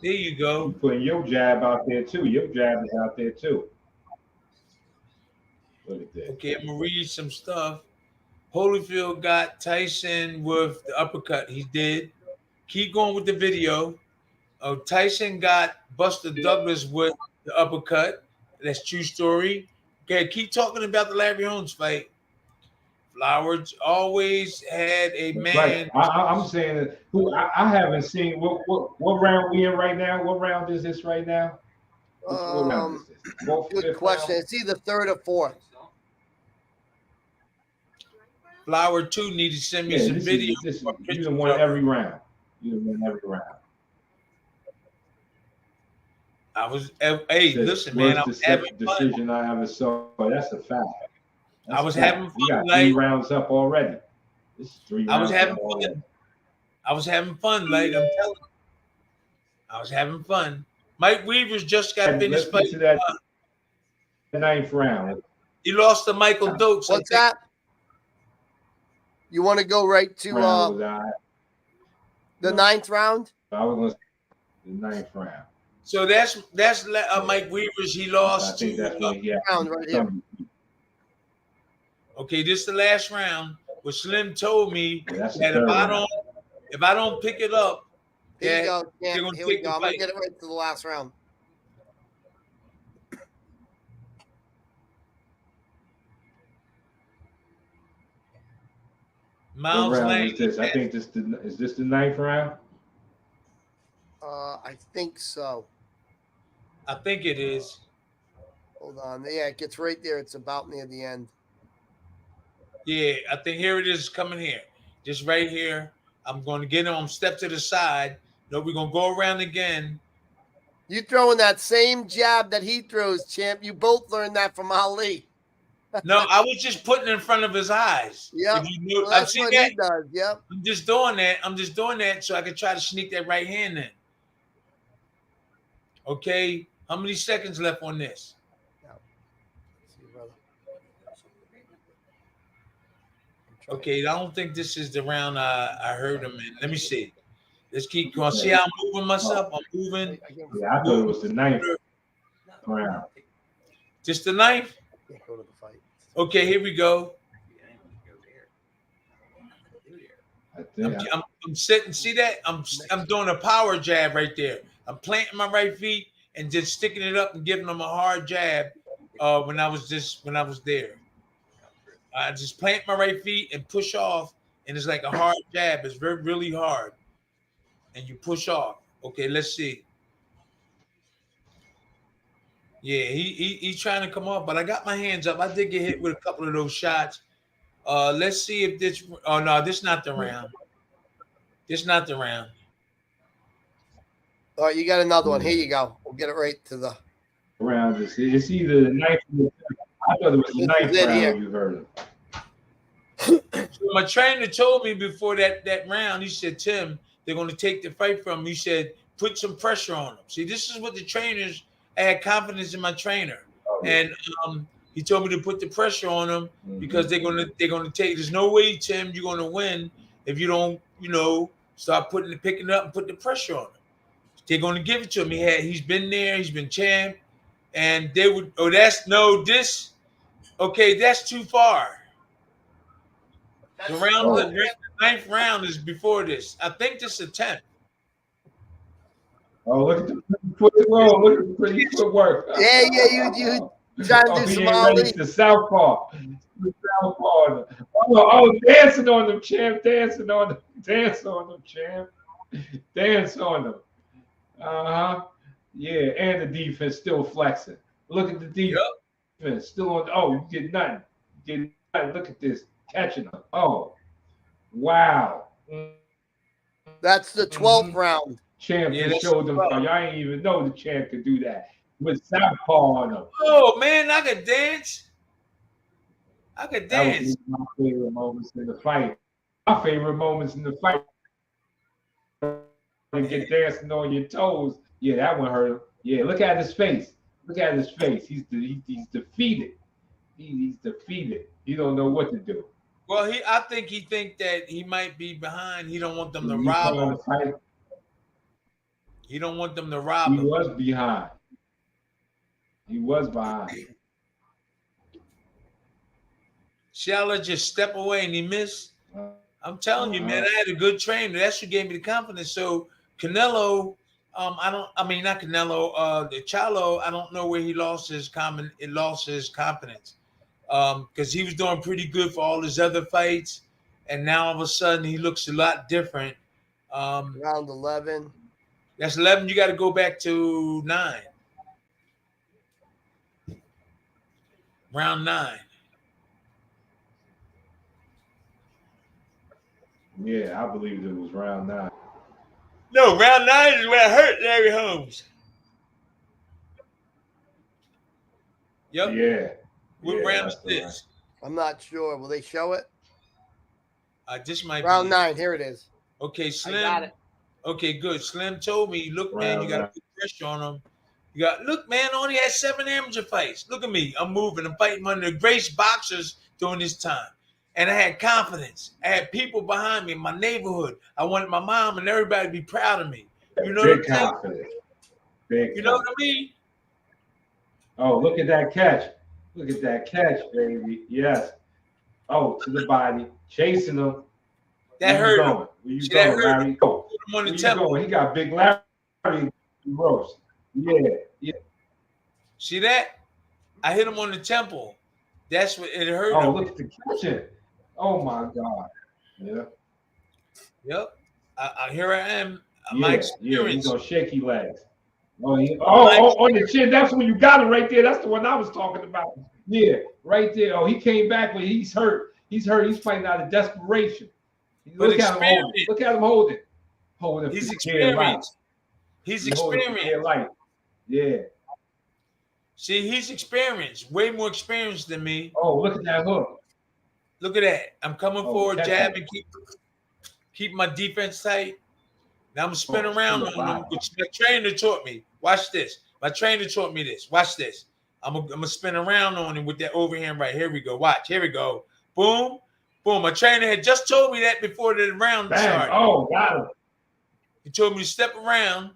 There you go. You putting your jab out there too. Your jab is out there too. Look at that. Okay, I'm gonna read some stuff. Holyfield got Tyson with the uppercut. He did. Keep going with the video. Tyson got Buster Douglas with the uppercut. That's true story. Okay, keep talking about the Larry Holmes fight. Flowers always had a man. Right. I'm saying that I haven't seen what round we in right now. What round is this right now? Good question. Round? It's either third or fourth. Flower 2 need to send me some video. You done won every round. Listen, man, I'm having fun. Decision I ever saw. That's a fact. I was having fun. We got 3 rounds up already. This is 3 rounds. I was having fun. I was having fun, like I'm telling you. I was having fun. Mike Weaver's just got finished fighting. That 9th round. He lost to Michael Dokes. What's that? You want to go right to the 9th round? I was going to the 9th round. So that's Mike Weaver's. He lost I think to that's what round right here. Okay, this is the last round. But Slim told me that if I don't pick it up, here you go. Yeah, they're gonna here we take go. the I'm gonna fight. get it right to the last round. Miles round Lane. is this? I think is this the 9th round? I think so. I think it is. Hold on. Yeah, it gets right there. It's about near the end. Yeah, I think here it is coming here. Just right here. I'm going to get him. Step to the side. No, we're going to go around again. You throwing that same jab that he throws, champ. You both learned that from Ali. No, I was just putting it in front of his eyes. Yeah, well, I've that's seen what that. he does. Yep. I'm just doing that. I'm just doing that so I can try to sneak that right hand in. Okay, how many seconds left on this? Okay, I don't think this is the round I heard him in. Let me see. Let's keep going. See how I'm moving myself? I'm moving. Yeah, I thought it was the 9th round. Just the 9th? Go to the fight. Okay, here we go. I'm sitting. See that? I'm doing a power jab right there. I'm planting my right feet and just sticking it up and giving them a hard jab. When I was there, I just plant my right feet and push off, and it's like a hard jab. It's really hard, and you push off. Okay, let's see. Yeah, he's trying to come off, but I got my hands up. I did get hit with a couple of those shots. Let's see if this. Oh no, this is not the round. This is not the round. All right, you got another one. Here you go. We'll get it right to the round. It's either the 9th or the 10th. I thought it was the 9th round here. you heard it. So my trainer told me before that round, he said, Tim, they're going to take the fight from him. He said, put some pressure on him. See, this is what the trainers, I had confidence in my trainer. And he told me to put the pressure on him because they're gonna take. There's no way, Tim, you're gonna win if you don't, start picking up and put the pressure on him. They're gonna give it to him. He's been there. He's been champ, and they would. Oh, that's too far. The 9th round is before this. I think this is the 10th. Oh, look at the footwork. Look at the pretty footwork. Yeah, you trying to do some Ali. The southpaw. The southpaw. Oh, dancing on them, champ. Dancing on them, champ. Dance on them. Yeah, and the defense still flexing. Look at the defense still on. Oh, you did nothing. Look at this. Catching them. Oh, wow. That's the 12th round. Champ just showed them. Y'all ain't even know the champ could do that with southpaw on them. Oh man, I could dance. That was my favorite moments in the fight. My favorite moments in the fight. And get dancing on your toes. Yeah, that one hurt him. Yeah, look at his face. He's defeated. He's defeated. He don't know what to do. Well, I think that he might be behind. He don't want them to rob him. He don't want them to rob him. He was behind. Shall I just step away and he missed? I'm telling you, man, I had a good trainer. That's what gave me the confidence. So Canelo, not Canelo, the Chalo, I don't know where he lost his confidence. Because he was doing pretty good for all his other fights, and now all of a sudden he looks a lot different. Round 11. That's 11. You got to go back to 9. Round 9. Yeah, I believe it was round 9. No, round 9 is where I hurt Larry Holmes. Yep. Yeah. What round is this? Right. I'm not sure. Will they show it? This might round be 9. Here it is. Okay, Slim. I got it. Okay, good. Slim told me, look, man, you got to put pressure on him. Look, man, I only had 7 amateur fights. Look at me. I'm moving. I'm fighting one of the greatest boxers during this time. And I had confidence. I had people behind me in my neighborhood. I wanted my mom and everybody to be proud of me. You know Big what I'm confidence. saying? You know what I mean? Oh, look at that catch. Look at that catch, baby. Yes. Oh, to the body. Chasing him. That hurt him. Where you going, Larry? Go. On the Where temple. you going? He got big Larry roast. Yeah. See that? I hit him on the temple. That's what it hurt. Oh, him. look at the catching. Oh my God. Yeah. Yep. Here I am. My Yeah, experience. he's on shaky legs. On the chin. That's when you got it right there. That's the one I was talking about. Yeah, right there. Oh, he came back when he's hurt. He's fighting out of desperation. Look at him holding. Look at him holding. Holding. He's experienced. He's experienced. Light. Yeah. See, he's experienced. Way more experienced than me. Oh, look at that hook. Look at that. I'm coming forward, jab, and keep my defense tight. Now I'm spin around on him, which my trainer taught me. Watch this. My trainer taught me this. Watch this. I'm gonna spin around on him with that overhand right. Here we go. Watch. Here we go. Boom. Boom. My trainer had just told me that before the round started. Oh, got him. He told me to step around.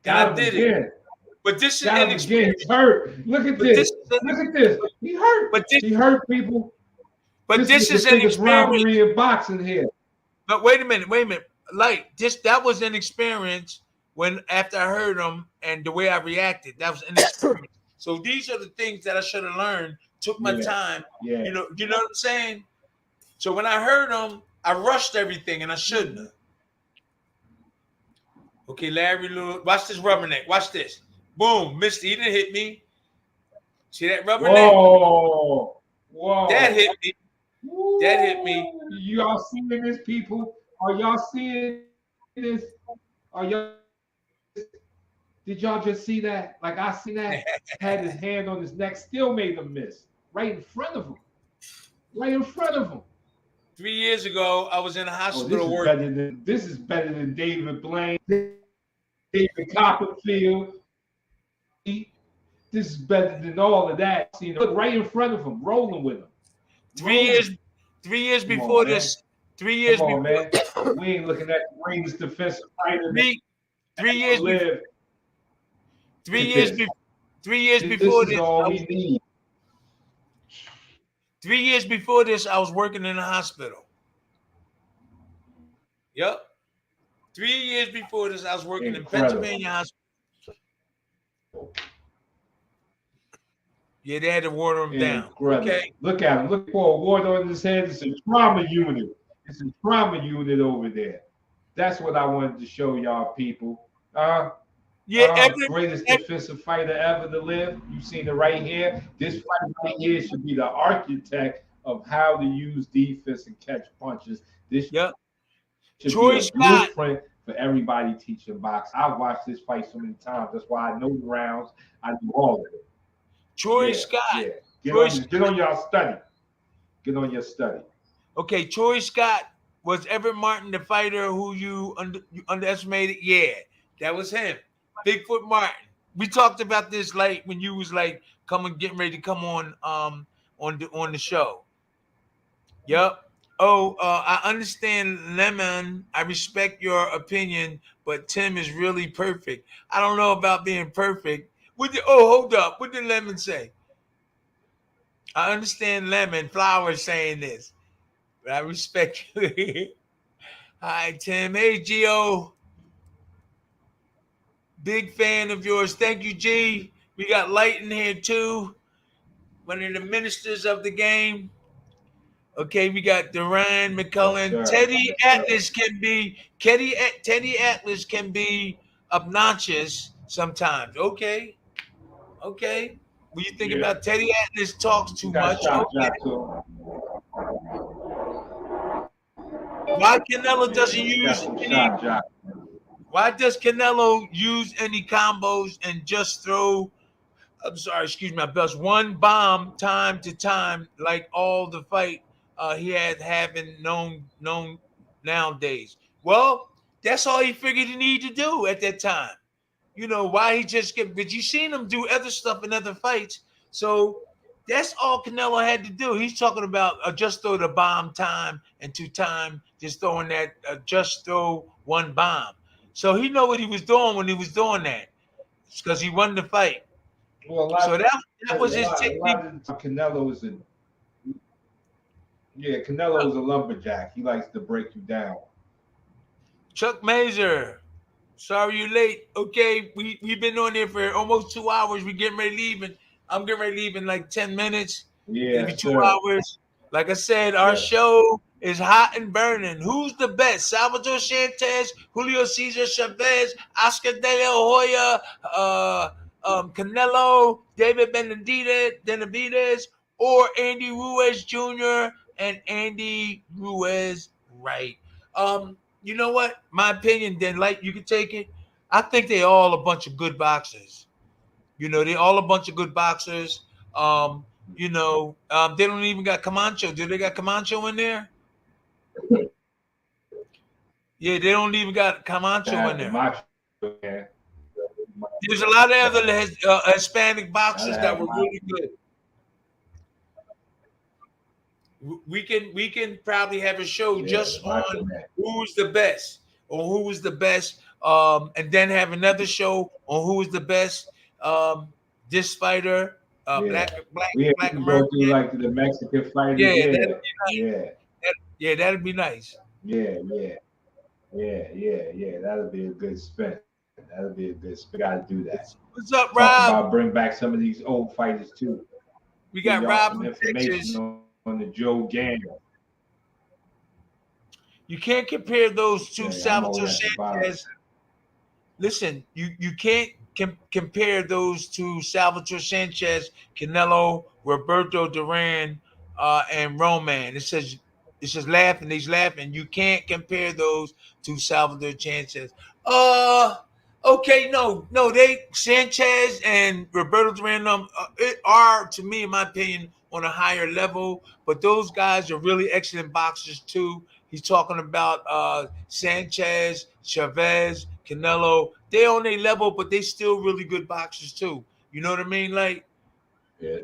And I did it. But this is an experience. He's hurt. Look at this. Look at this. He hurt. He hurt people. But this is an experience. Robbery in boxing here. But wait a minute. Like that was an experience when after I heard him and the way I reacted, that was an experience. So these are the things that I should have learned. Took my time. Yeah. You know what I'm saying? So when I heard him, I rushed everything and I shouldn't have. Okay, Larry Lewis. Watch this rubberneck. Watch this. Boom. Missed. He didn't hit me. See that rubberneck? Whoa. That hit me. That hit me. Y'all seeing this, people? Are y'all seeing this? Did y'all just see that? Like I seen that. Had his hand on his neck, still made him miss. Right in front of him. Right in front of him. 3 years ago, I was in a hospital working. This is better than David Blaine, David Copperfield. This is better than all of that. See, look right in front of him, rolling with him. 3 years before this. 3 years before. Man. We ain't looking at the greatest defensive fighter. 3 years before. 3 years before. 3 years before this. All we need. 3 years before this, I was working in a hospital. Yep. 3 years before this, I was working in Pennsylvania hospital. Yeah, they had to water him down. Okay. Look at him. Look for a water on his head. It's a trauma unit. It's a trauma unit over there. That's what I wanted to show y'all people. Greatest defensive fighter ever to live. You seen it right here. This fight right here should be the architect of how to use defense and catch punches. This should be a blueprint for everybody teaching boxing. I've watched this fight so many times. That's why I know the rounds. I do all of it. Troy Scott. Yeah. Get on your study. Get on your study. Okay, Troy Scott. Was Everett Martin the fighter who you underestimated? Yeah, that was him. Bigfoot Martin. We talked about this like when you was like getting ready to come on the show. Yep. Oh, I understand, Lemon. I respect your opinion, but Tim is really perfect. I don't know about being perfect. Hold up. What did Lemon say? I understand, Lemon. Flowers saying this, but I respect you. Hi, Tim. Hey, Gio. Big fan of yours. Thank you, G. We got Lyte in here too. One of the ministers of the game. Okay, we got Duran McCullen. Teddy Atlas can be obnoxious sometimes. Okay. What you think about Teddy Atlas talks too much? Okay. Why Canelo doesn't use any? Why does Canelo use any combos and just throw? I'm sorry, excuse my best. One bomb time to time, like all the fight he haven't known nowadays. Well, that's all he figured he needed to do at that time. You know why he just get? But you seen him do other stuff in other fights, so that's all Canelo had to do. He's talking about just throw the bomb time and 2 time, just throwing that just throw one bomb. So he know what he was doing when he was doing that. It's because he won the fight. Well, that was his technique. Canelo is a lumberjack. He likes to break you down. Chuck Mazer, sorry you're late. Okay, we've been on there for almost 2 hours. We're getting ready to leave. I'm getting ready to leave in like 10 minutes. Yeah, maybe 2 hours. Like I said, our show is hot and burning. Who's the best? Salvador Sanchez, Julio Cesar Chavez, Oscar De La Hoya, Canelo, David Benavidez, or Andy Ruiz Jr. and Andy Ruiz Wright. You know what? My opinion, then, like, you can take it. I think they all a bunch of good boxers. You know, they all a bunch of good boxers. They don't even got Camacho. Do they got Camacho in there? Yeah, they don't even got Camacho in there. There's a lot of other Hispanic boxers that were really good. We can probably have a show just on who's the best or who was the best, and then have another show on who was the best. This fighter, black American. Go through like the Mexican fighters. Yeah, yeah, that'd be nice. Yeah. That'll be a good spin. That'll be a good spin. Got to do that. What's up, Talk Rob? about bring back some of these old fighters too. We got Rob from information Texas. on the Joe Gang. You can't compare those two. Salvatore Sanchez. Listen, you can't compare those two. Salvatore Sanchez, Canelo, Roberto Duran, and Roman. It says laughing. He's laughing. You can't compare those to Salvatore Sanchez. Okay, no. They Sanchez and Roberto Duran are, to me, in my opinion, on a higher level. But those guys are really excellent boxers too. He's talking about Sanchez, Chavez, Canelo. They on their level, but they still really good boxers too. You know what I mean? Like, yeah.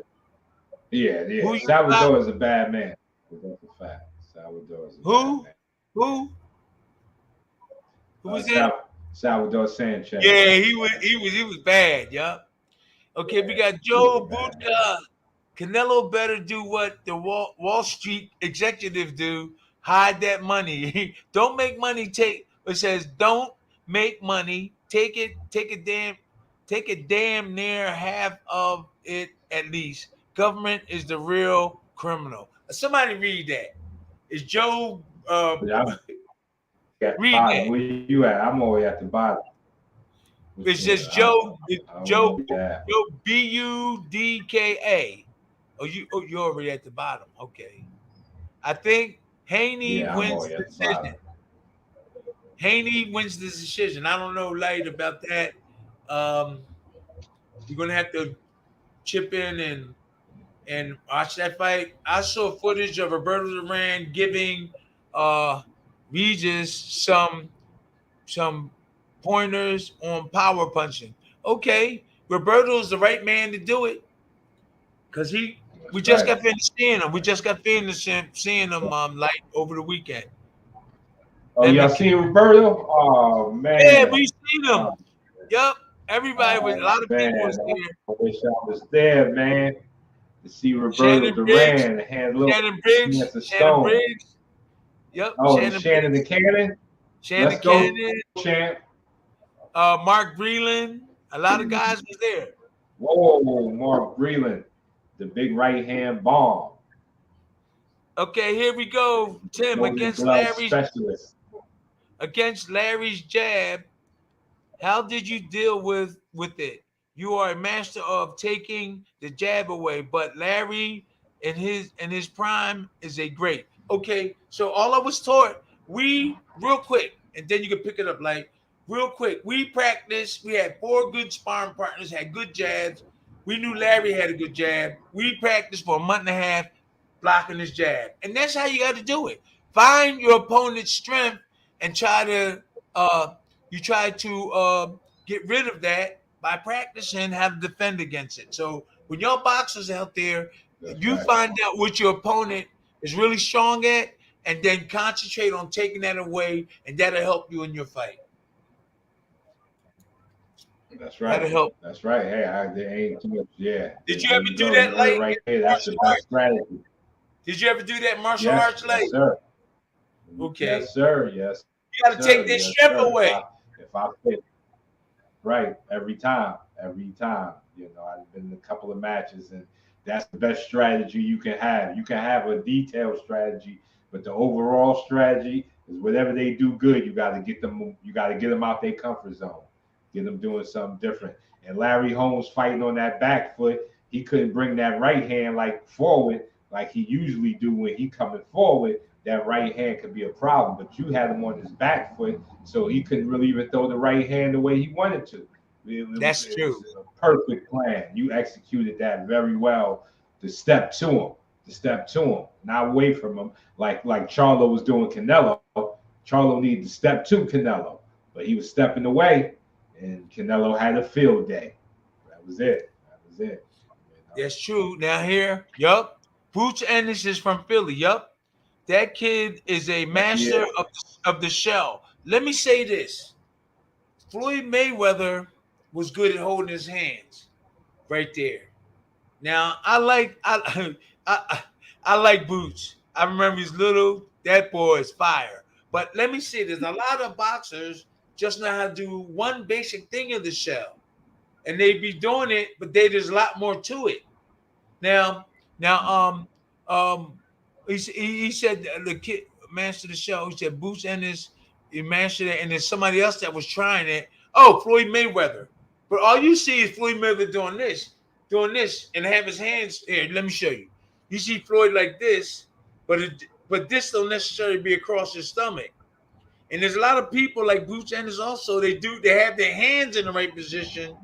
Salvador is a bad man. That's a fact. Salvador is a bad man. Who was it? Salvador Sanchez. Yeah, he was bad. Yeah. Okay, we got Joe Budka. Canelo better do what the Wall Street executives do. Hide that money. Don't make money. It says don't make money. Take a damn near half of it at least. Government is the real criminal. Somebody read that. Is Joe? Read that. Where you at? I'm always at the bottom. It says Joe Budka. Oh, you're already at the bottom. Okay. I think Haney wins the decision. Haney wins the decision. I don't know, Lyte, about that. You're gonna have to chip in and watch that fight. I saw footage of Roberto Duran giving Regis some pointers on power punching. Okay, Roberto's the right man to do it because we just got finished seeing him. We just got finished seeing him Lyte over the weekend. Oh, y'all seen Roberto? Oh man. Yeah, we seen him. Yep. Everybody was, a lot of people was there. I wish I was there, man. To see Roberto Duran and Shannon Briggs. Yep. Oh, Shannon the Cannon. Shannon Cannon. Champ. Mark Breland. A lot of guys was there. Whoa, Mark Breland, the big right hand bomb. Okay, here we go. Tim against Larry's jab. How did you deal with it? You are a master of taking the jab away, but Larry in his prime is a great. Okay, so all I was taught, real quick, and then you can pick it up like real quick. We practiced. We had 4 good sparring partners, had good jabs. We knew Larry had a good jab. We practiced for a month and a half blocking his jab. And that's how you got to do it. Find your opponent's strength and try to get rid of that by practicing how to defend against it. So when your boxers out there, find out what your opponent is really strong at and then concentrate on taking that away, and that'll help you in your fight. That's right. That'll help. That's right. Hey, there ain't too much. Yeah. Did you ever do that, Lyte? Right there. That's the best strategy. Did you ever do that martial arts, Lyte? Yes, sir. Okay. Yes, sir. Yes. You got to take this strength away. If I fit. Right. Every time. You know, I've been in a couple of matches, and that's the best strategy you can have. You can have a detailed strategy, But the overall strategy is whatever they do good, you got to get them out their comfort zone, get them doing something different. And Larry Holmes fighting on that back foot, he couldn't bring that right hand like forward like he usually do when he coming forward. That right hand could be a problem, but you had him on his back foot, so he couldn't really even throw the right hand the way he wanted to. That's true. It was a perfect plan. You executed that very well. To step to him, not away from him, like Charlo was doing Canelo. Charlo needed to step to Canelo, but he was stepping away, and Canelo had a field day. That was it. That's true. Now here, yup. Boots Ennis is from Philly. Yup. That kid is a master of the shell. Let me say this. Floyd Mayweather was good at holding his hands right there. Now I like Boots. I remember he's little. That boy is fire. But let me say this: a lot of boxers just know how to do one basic thing of the shell, and they be doing it, but there's a lot more to it. Now, he said the kid mastered the shell. He said Boots Ennis, he mastered it, and there's somebody else that was trying it. Oh, Floyd Mayweather. But all you see is Floyd Mayweather doing this, and have his hands here. Let me show you. You see Floyd like this, but this don't necessarily be across his stomach. And there's a lot of people like Boots Ennis also. They have their hands in the right position,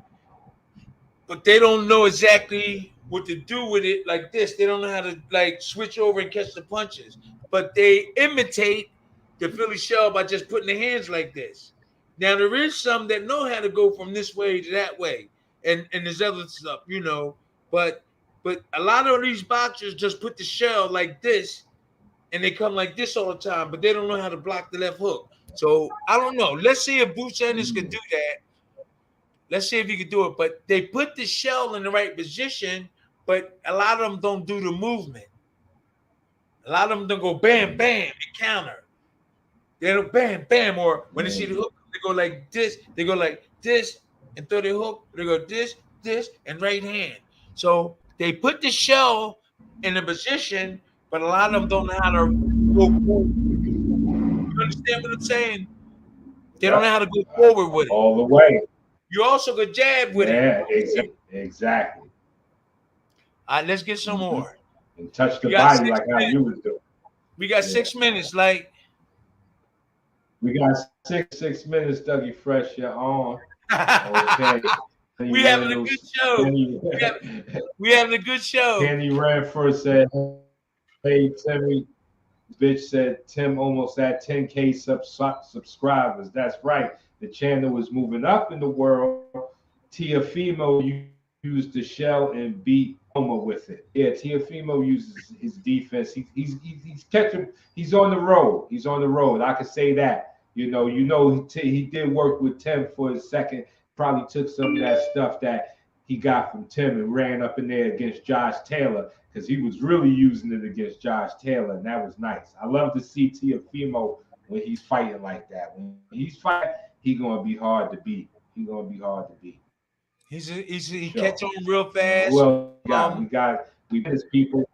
but they don't know exactly what to do with it like this. They don't know how to like switch over and catch the punches. But they imitate the Philly shell by just putting their hands like this. Now there is some that know how to go from this way to that way, and there's other stuff, you know. But a lot of these boxers just put the shell like this, and they come like this all the time. But they don't know how to block the left hook. So I don't know. Let's see if Boots Ennis could do that. Let's see if he could do it. But they put the shell in the right position, but a lot of them don't do the movement. A lot of them don't go bam, bam, and counter. They don't bam, bam, or when they see the hook, they go like this. They go like this and throw the hook. They go this, and right hand. So they put the shell in the position, but a lot of them don't know how to go forward. You understand what I'm saying? They don't know how to go forward with it. All the way. You also could jab with it. Yeah, exactly. All right, let's get some more. And touch the body like how you was doing. We got 6 minutes, like. We got six minutes, Dougie Fresh. You're on. Okay. We having a good show. We having a good show. Kenny Ranford said, "Hey Timmy, bitch said Tim almost at 10K subscribers. That's right. The channel is moving up in the world. Tiafimo used the shell and beat Oma with it. Yeah, Tiafimo uses his defense. He's catching. He's on the road. He's on the road. I can say that. You know, he did work with Tim for a second. Probably took some of that stuff that he got from Tim and ran up in there against Josh Taylor because he was really using it against Josh Taylor, and that was nice. I love to see Tiafimo when he's fighting like that. When he's fighting, he's gonna be hard to beat. He catch on real fast. Well, we his people.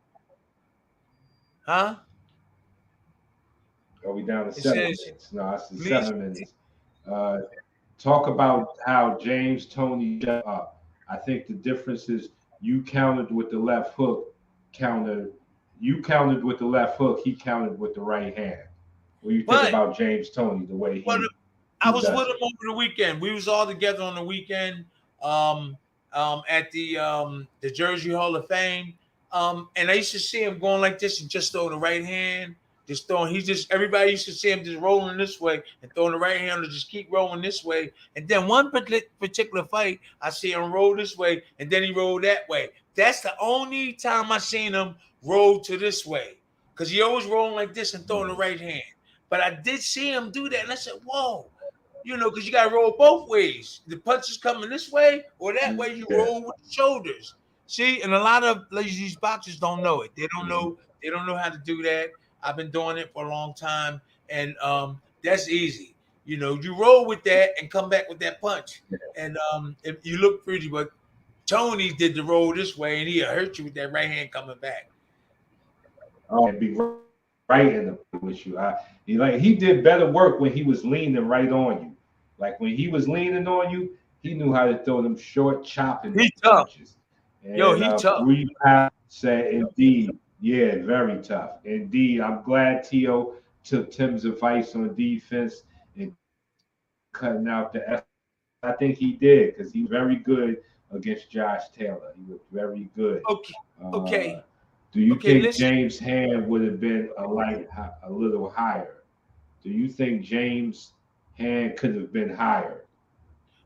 Huh? Are we down to 7 minutes? No, it's 7 minutes. Talk about how James Toney shut up. I think the difference is you countered with the left hook. You countered with the left hook. He countered with the right hand. What do you think about James Toney, the way he? I was with him over the weekend. We was all together on the weekend at the Jersey Hall of Fame. And I used to see him going like this and just throw the right hand. Everybody used to see him just rolling this way and throwing the right hand to just keep rolling this way. And then one particular fight, I see him roll this way and then he rolled that way. That's the only time I seen him roll to this way because he always rolling like this and throwing the right hand. But I did see him do that and I said, whoa, because you got to roll both ways. The punch is coming this way or that way, you roll with the shoulders. See, and a lot of these boxers don't know it. They don't know how to do that. I've been doing it for a long time, and that's easy. You roll with that and come back with that punch, and if you look pretty. But Tony did the roll this way, and he'll hurt you with that right hand coming back. Oh, and be right in the with you. He did better work when he was leaning right on you. Like when he was leaning on you, he knew how to throw them short chopping punches. And, Yo, he tough. Bree Powell said, indeed, yeah, very tough. Indeed, I'm glad Tio took Tim's advice on defense and cutting out the F. I think he did because he's very good against Josh Taylor. He was very good. Okay. Do you think James' hand would have been a little higher? Do you think James' hand could have been higher?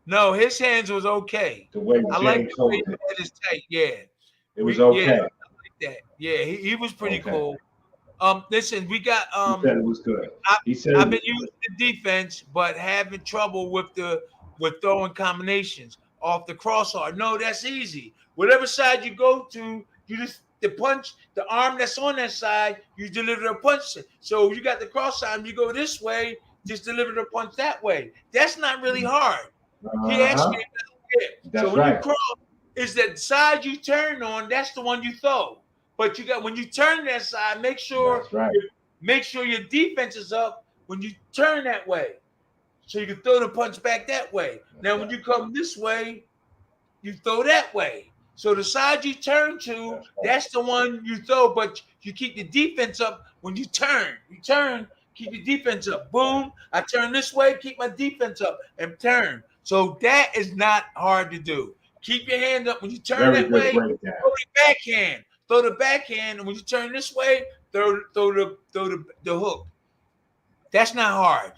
No, his hands was okay. The way I like the way he had his tight. Yeah, it was okay. Yeah, I like that. Yeah, he was pretty cool. Listen, we got He said it was good. He said I've been using the defense, but having trouble with throwing combinations off the crossbar. No, that's easy. Whatever side you go to, you just the arm that's on that side, you deliver the punch. So you got the cross arm, you go this way, just deliver the punch that way. That's not really hard. He asked me That's so when you cross, is that side you turn on, that's the one you throw. But when you turn that side, make sure your defense is up when you turn that way. So you can throw the punch back that way. Now when you come this way, you throw that way. So the side you turn to, that's the one you throw, but you keep the defense up when you turn. You turn, keep your defense up. Boom, I turn this way, keep my defense up, and turn. So that is not hard to do. Keep your hand up when you turn that way, throw the backhand. Throw the backhand, and when you turn this way, throw the hook. That's not hard.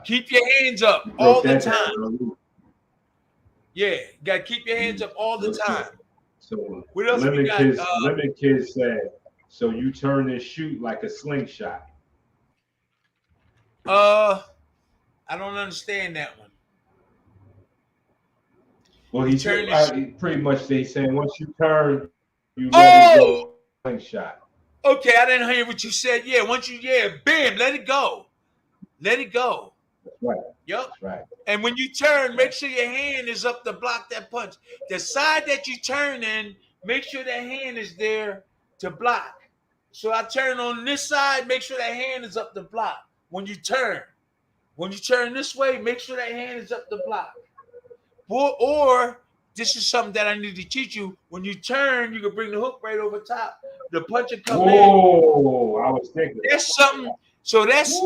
Keep your hands up all the time. Yeah, you got to keep your hands up all the time. So what else Lemon we got? Kid said, so you turn and shoot like a slingshot. I don't understand that one. Well, he pretty much they saying once you turn, you let it go slingshot. Okay, I didn't hear what you said. Yeah, bam, let it go. Let it go. That's right. Yep. That's right. And when you turn, make sure your hand is up to block that punch. The side that you turn in, make sure that hand is there to block. So I turn on this side, make sure that hand is up to block. When you turn this way, make sure that hand is up to block. Or this is something that I need to teach you. When you turn, you can bring the hook right over top. The punch will come in. Oh, I was thinking. That's something. So that's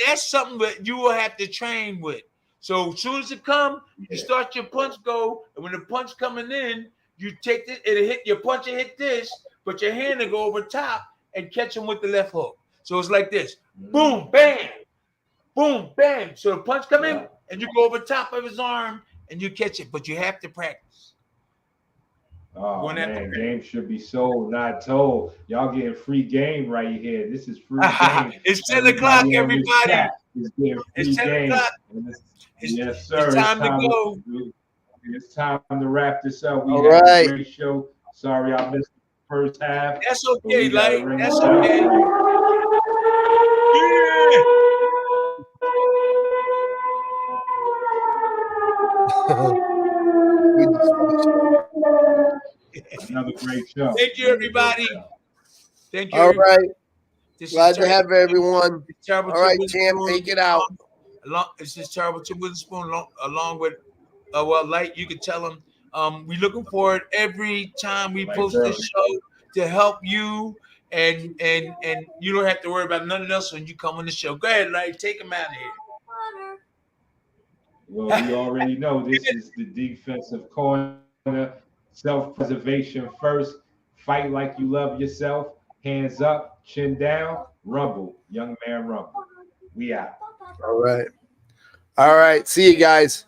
that's something that you will have to train with. So as soon as it comes, you start your punch go, and when the punch coming in, you take it, it'll hit your punch and hit this, but your hand will go over top and catch him with the left hook. So it's like this. Boom, bam, boom, bam. So the punch come in and you go over top of his arm and you catch it, but you have to practice. Oh man, game should be sold, not told. Y'all getting free game right here. This is free game. It's 10 o'clock, everybody. It's 10 o'clock. Yes, sir. It's time to go. It's time to wrap this up. We All had right. a great show. Sorry I missed the first half. That's okay, Lyte. That's okay. Another great show. Thank you, everybody. Thank you. All right. This Glad to have everyone. All right, Champ, take it out. This is Terrible Tim Witherspoon along with Lyte. You can tell them we looking forward every time we post this show to help you, and you don't have to worry about nothing else when you come on the show. Go ahead, Lyte, take them out of here. Well, you already know this is the defensive corner. Self-preservation first. Fight like you love yourself. Hands up, chin down, rumble. Young man rumble. We out. All right. All right. See you guys.